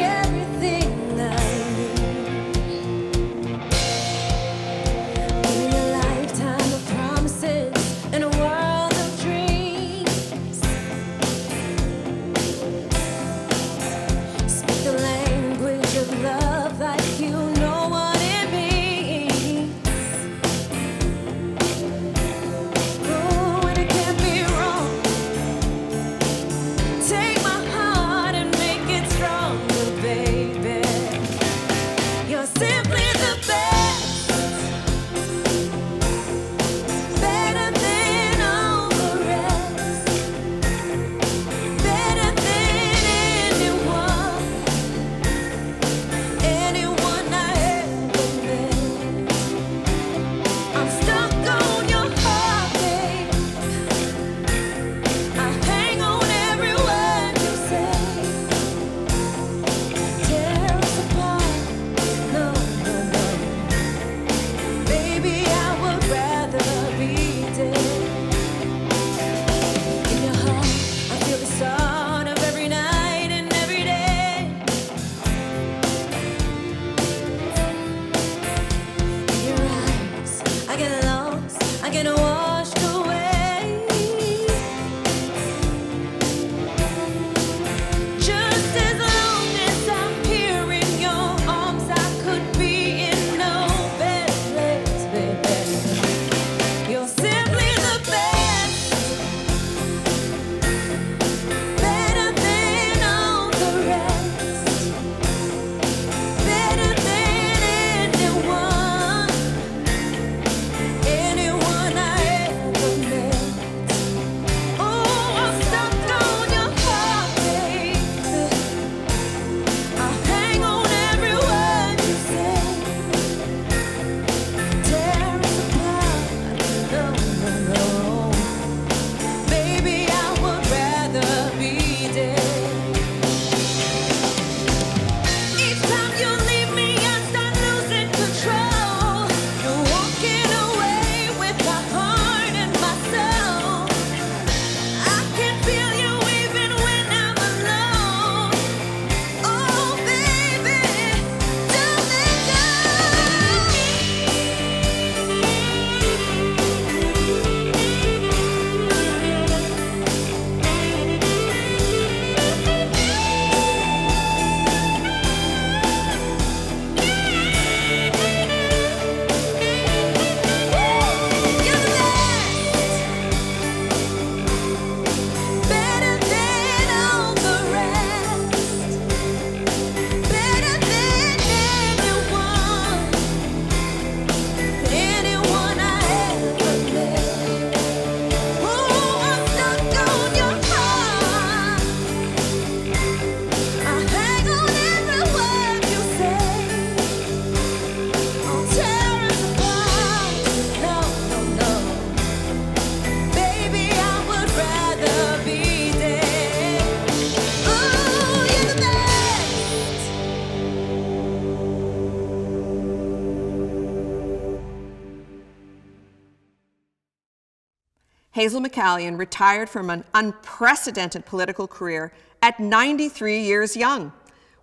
Hazel McCallion retired from an unprecedented political career at 93 years young,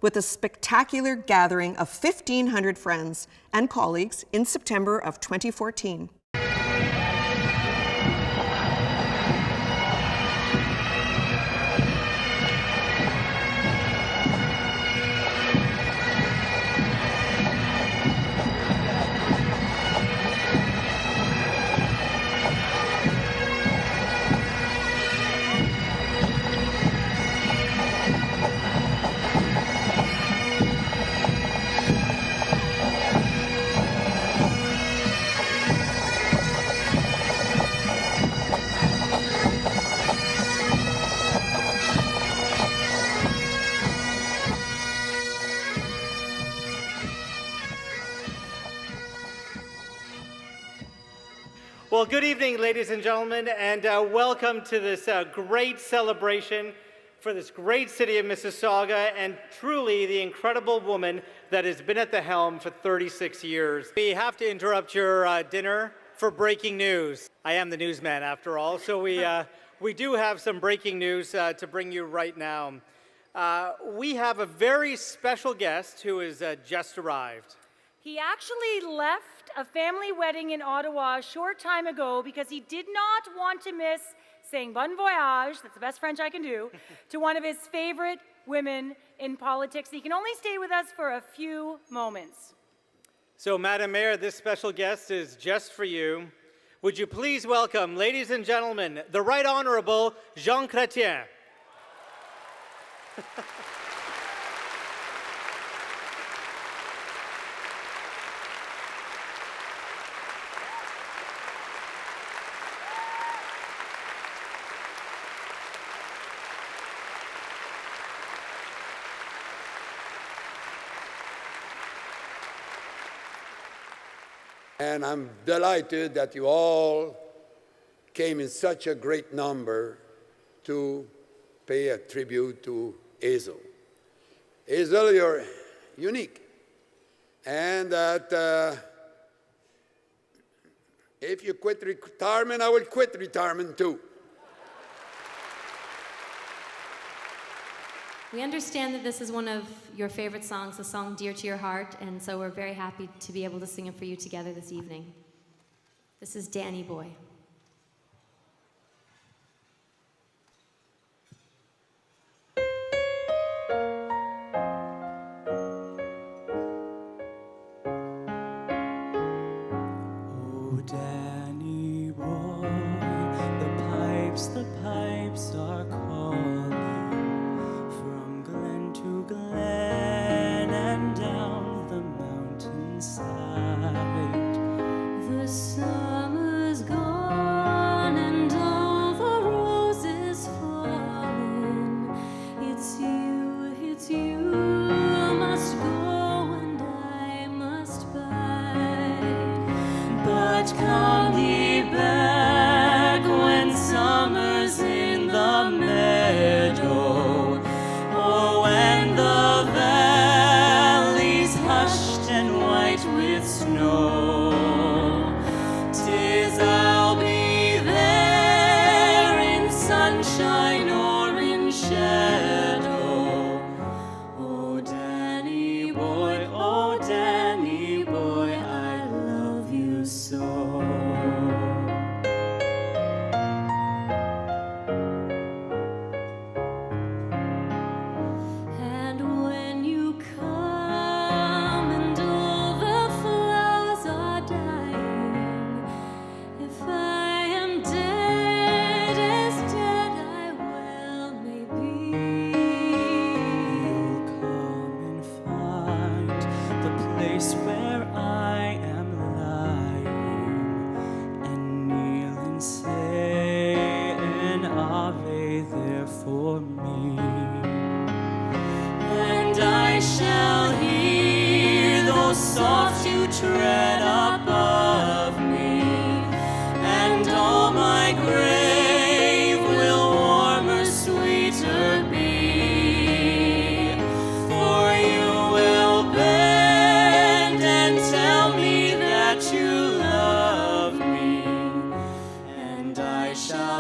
with a spectacular gathering of 1,500 friends and colleagues in September of 2014. Well, good evening, ladies and gentlemen, and welcome to this great celebration for this great city of Mississauga and truly the incredible woman that has been at the helm for 36 years. We have to interrupt your dinner for breaking news. I am the newsman after all, so we do have some breaking news to bring you right now. We have a very special guest who has just arrived. He actually left a family wedding in Ottawa a short time ago because he did not want to miss saying bon voyage, that's the best French I can do, to one of his favorite women in politics. He can only stay with us for a few moments. So, Madam Mayor, this special guest is just for you. Would you please welcome, ladies and gentlemen, the Right Honorable Jean Chrétien. And I'm delighted that you all came in such a great number to pay a tribute to Hazel. Hazel, you're unique. And that if you quit retirement, I will quit retirement too. We understand that this is one of your favorite songs, a song dear to your heart, and so we're very happy to be able to sing it for you together this evening. This is Danny Boy. Oh, Danny Boy, the pipes are calling. To Glen and down the mountainside. The summer's gone and all the roses fallen. It's you must go and I must bide. But come thee back when summer's in the meadow. When the valley's hushed and white with snow, 'tis I'll be there in sunshine or in shadow. Oh, Danny boy, I love you so. Tread above me, and all my grave will warmer, sweeter be. For you will bend and tell me that you love me, and I shall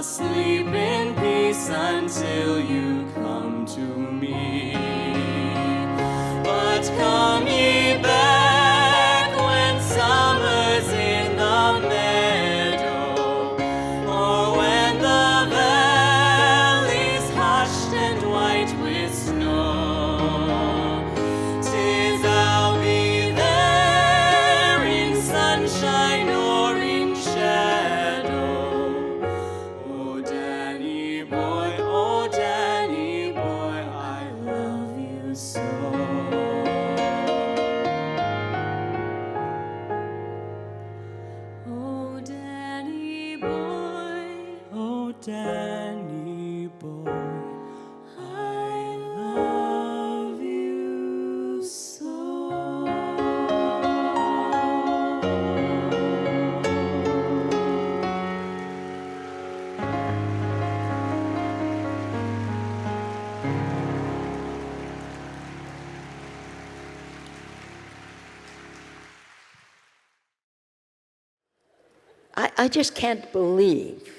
I just can't believe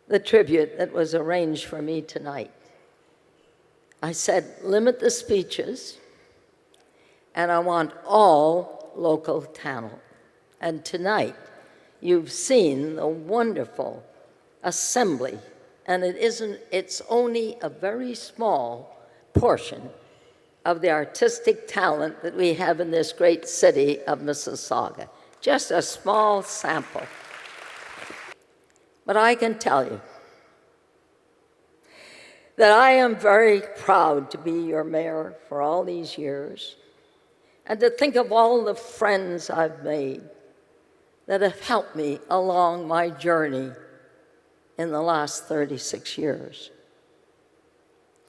the tribute that was arranged for me tonight. I said, limit the speeches, and I want all local talent. And tonight, you've seen the wonderful assembly, and it's only a very small portion of the artistic talent that we have in this great city of Mississauga. Just a small sample. But I can tell you that I am very proud to be your mayor for all these years, and to think of all the friends I've made that have helped me along my journey in the last 36 years.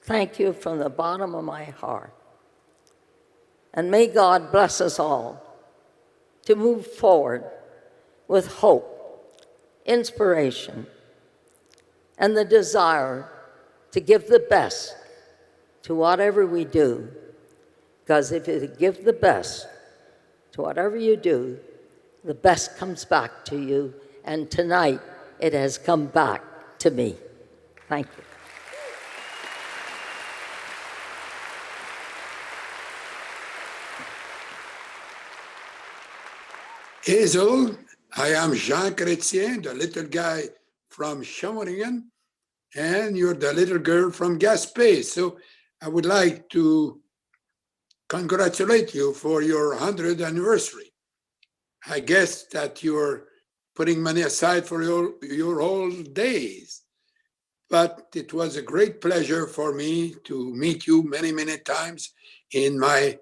Thank you from the bottom of my heart. And may God bless us all to move forward with hope, inspiration, and the desire to give the best to whatever we do. Because if you give the best to whatever you do, the best comes back to you. And tonight, it has come back to me. Thank you. Hazel, I am Jean Chrétien, the little guy from Shawinigan, and you're the little girl from Gaspé. So I would like to congratulate you for your 100th anniversary. I guess that you're putting money aside for your old days. But it was a great pleasure for me to meet you many, many times in my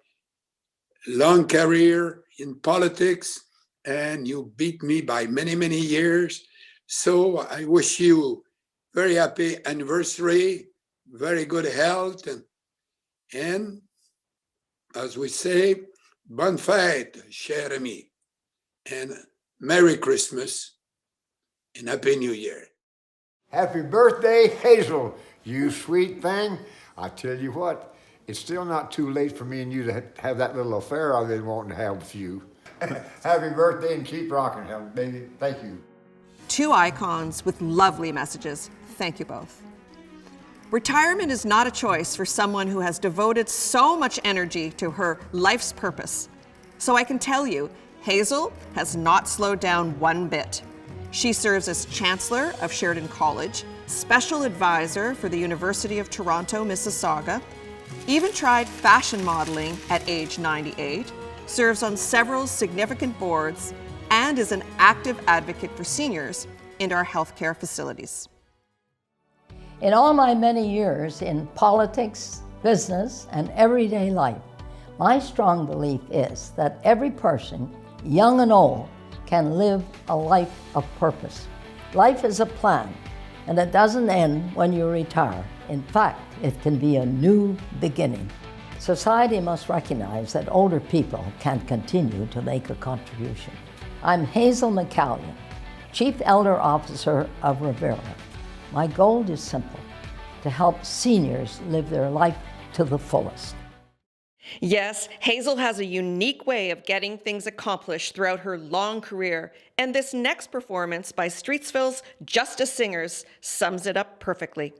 long career in politics, and you beat me by many, many years. So I wish you very happy anniversary, very good health, and as we say, bonne fête, cher ami, and Merry Christmas and Happy New Year. Happy birthday, Hazel, you sweet thing. I tell you what, it's still not too late for me and you to have that little affair I've been wanting to have with you. Happy birthday and keep rocking, Helen, baby. Thank you. Two icons with lovely messages. Thank you both. Retirement is not a choice for someone who has devoted so much energy to her life's purpose. So I can tell you, Hazel has not slowed down one bit. She serves as Chancellor of Sheridan College, Special Advisor for the University of Toronto, Mississauga, even tried fashion modeling at age 98, serves on several significant boards, and is an active advocate for seniors in our healthcare facilities. In all my many years in politics, business, and everyday life, my strong belief is that every person, young and old, can live a life of purpose. Life is a plan, and it doesn't end when you retire. In fact, it can be a new beginning. Society must recognize that older people can continue to make a contribution. I'm Hazel McCallion, Chief Elder Officer of Rivera. My goal is simple, to help seniors live their life to the fullest. Yes, Hazel has a unique way of getting things accomplished throughout her long career, and this next performance by Streetsville's Justus Singers sums it up perfectly.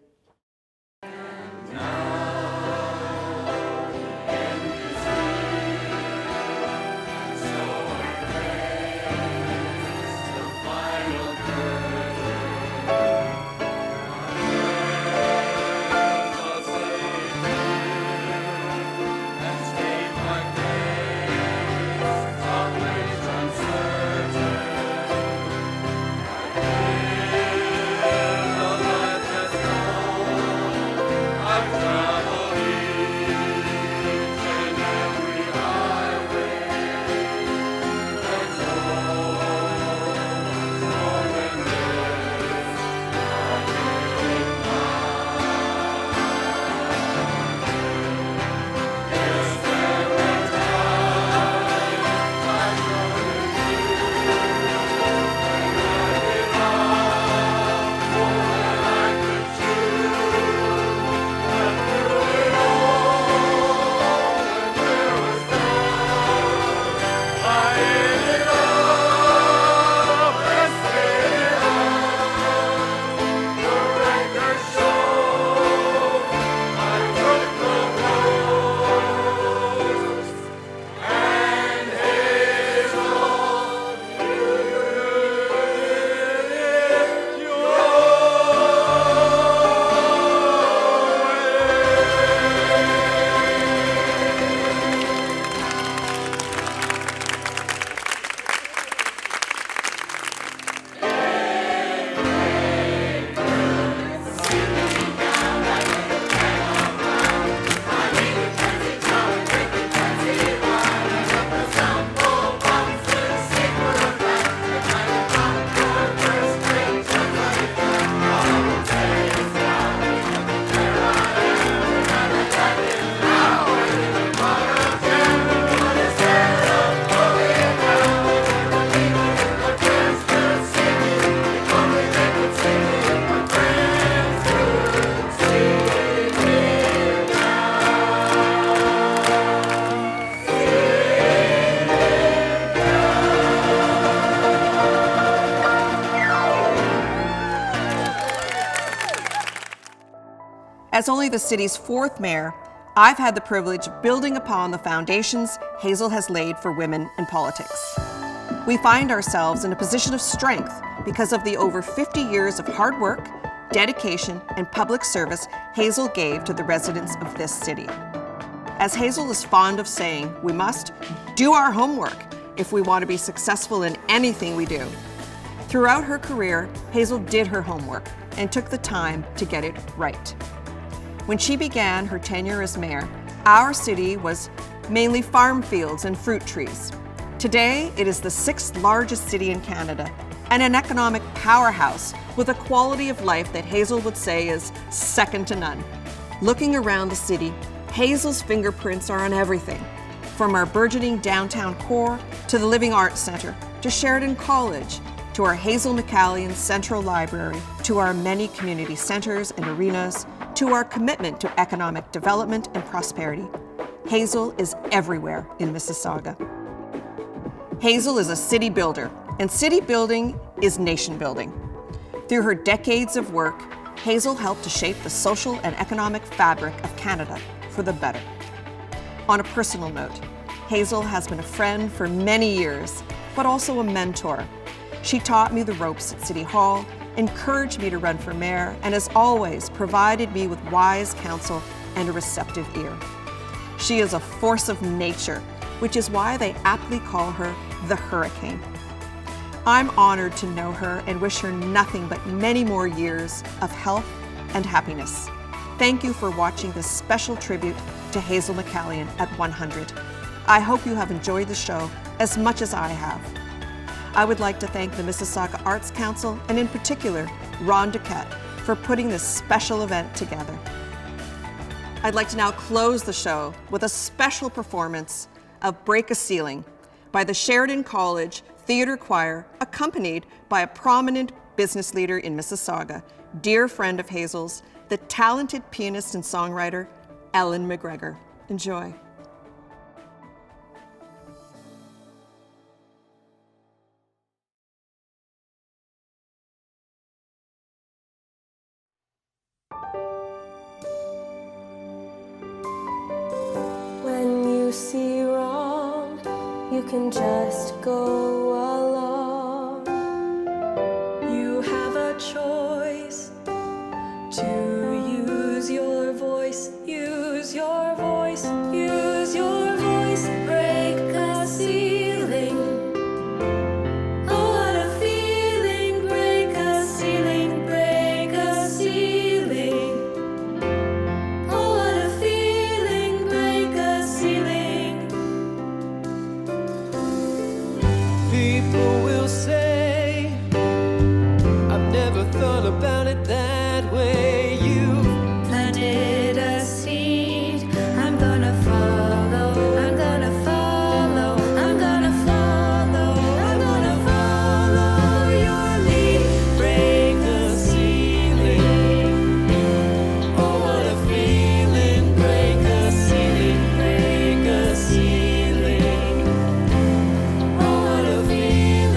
As only the city's 4th mayor, I've had the privilege of building upon the foundations Hazel has laid for women in politics. We find ourselves in a position of strength because of the over 50 years of hard work, dedication, and public service Hazel gave to the residents of this city. As Hazel is fond of saying, we must do our homework if we want to be successful in anything we do. Throughout her career, Hazel did her homework and took the time to get it right. When she began her tenure as mayor, our city was mainly farm fields and fruit trees. Today, it is the 6th largest city in Canada and an economic powerhouse with a quality of life that Hazel would say is second to none. Looking around the city, Hazel's fingerprints are on everything, from our burgeoning downtown core to the Living Arts Centre, to Sheridan College, to our Hazel McCallion Central Library, to our many community centres and arenas, to our commitment to economic development and prosperity. Hazel is everywhere in Mississauga. Hazel is a city builder, and city building is nation building. Through her decades of work, Hazel helped to shape the social and economic fabric of Canada for the better. On a personal note, Hazel has been a friend for many years, but also a mentor. She taught me the ropes at City Hall, encouraged me to run for mayor, and as always, provided me with wise counsel and a receptive ear. She is a force of nature, which is why they aptly call her the Hurricane. I'm honored to know her and wish her nothing but many more years of health and happiness. Thank you for watching this special tribute to Hazel McCallion at 100. I hope you have enjoyed the show as much as I have. I would like to thank the Mississauga Arts Council and in particular, Ron Duquette, for putting this special event together. I'd like to now close the show with a special performance of Break a Ceiling by the Sheridan College Theatre Choir, accompanied by a prominent business leader in Mississauga, dear friend of Hazel's, the talented pianist and songwriter, Ellen McGregor. Enjoy. When you see wrong, you can just go along. You have a choice to use your voice, use your voice, use your voice. Break a ceiling. Oh, what a feeling. Break a ceiling, break a ceiling. Oh, what a feeling. Break a ceiling. People will say, I've never thought about it that way. You Planted a seed. I'm gonna follow. I'm gonna follow. I'm gonna follow. I'm gonna follow your lead. break the ceiling. Oh, what a feeling. Break a ceiling, break a ceiling. Oh, what a feeling.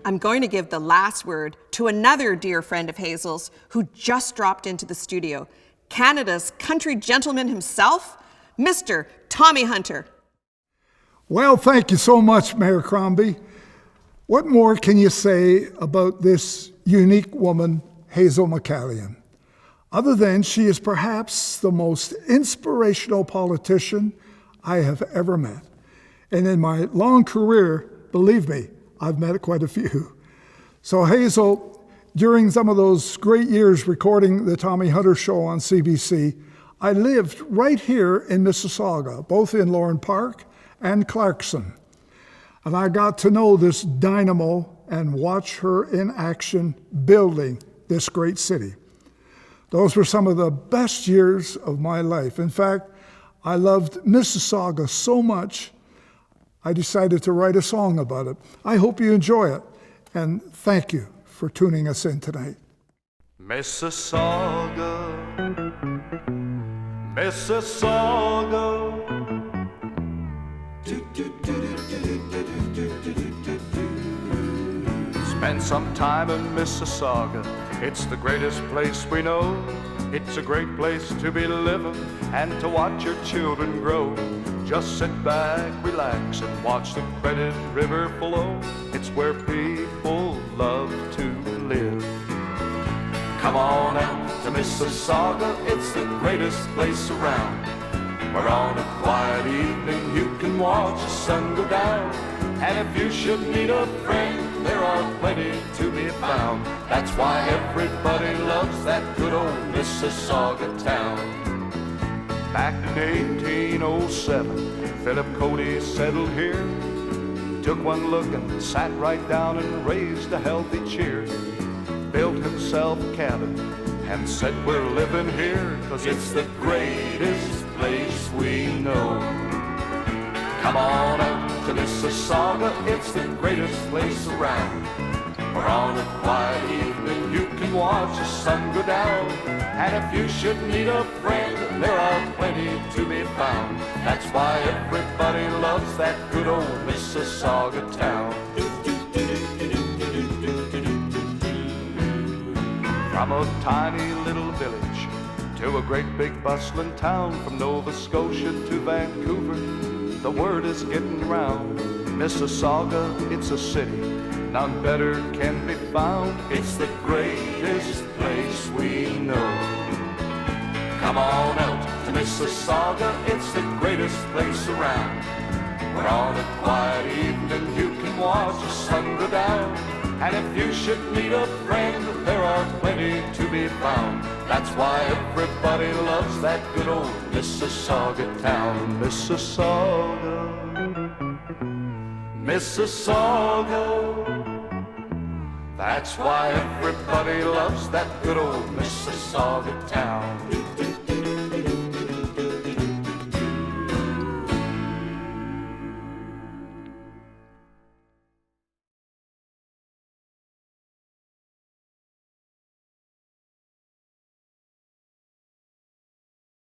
I'm going to give the last word to another dear friend of Hazel's who just dropped into the studio, Canada's country gentleman himself, Mr. Tommy Hunter. Well, thank you so much, Mayor Crombie. What more can you say about this unique woman, Hazel McCallion, other than she is perhaps the most inspirational politician I have ever met. And in my long career, believe me, I've met quite a few. So Hazel, during some of those great years recording the Tommy Hunter Show on CBC, I lived right here in Mississauga, both in Lorne Park and Clarkson. And I got to know this dynamo and watch her in action building this great city. Those were some of the best years of my life. In fact, I loved Mississauga so much, I decided to write a song about it. I hope you enjoy it, and thank you for tuning us in tonight. Mississauga, Mississauga. Spend some time in Mississauga. It's the greatest place we know. It's a great place to be living and to watch your children grow. Just sit back, relax, and watch the Credit River flow. It's where people love to live. Come on out to Mississauga, it's the greatest place around. Where on a quiet evening you can watch the sun go down. And if you should need a friend, there are plenty to be found. That's why everybody loves that good old Mississauga town. Back in 1807, Filip Cody settled here. Took one look and sat right down and raised a healthy cheer. Built himself a cabin and said, we're living here 'cause it's the greatest place we know. Come on out to Mississauga, it's the greatest place around. Where on a quiet evening you can watch the sun go down. And if you should need a friend, there are plenty to be found. That's why everybody loves that good old Mississauga town. From a tiny little village to a great big bustling town, from Nova Scotia to Vancouver, the word is getting round. Mississauga, it's a city, none better can be found. It's the greatest place we know. Come on out to Mississauga, it's the greatest place around. Where on a quiet evening you can watch the sun go down. And if you should need a friend, there are plenty to be found. That's why everybody loves that good old Mississauga town. Mississauga, Mississauga. That's why everybody loves that good old Mississauga town.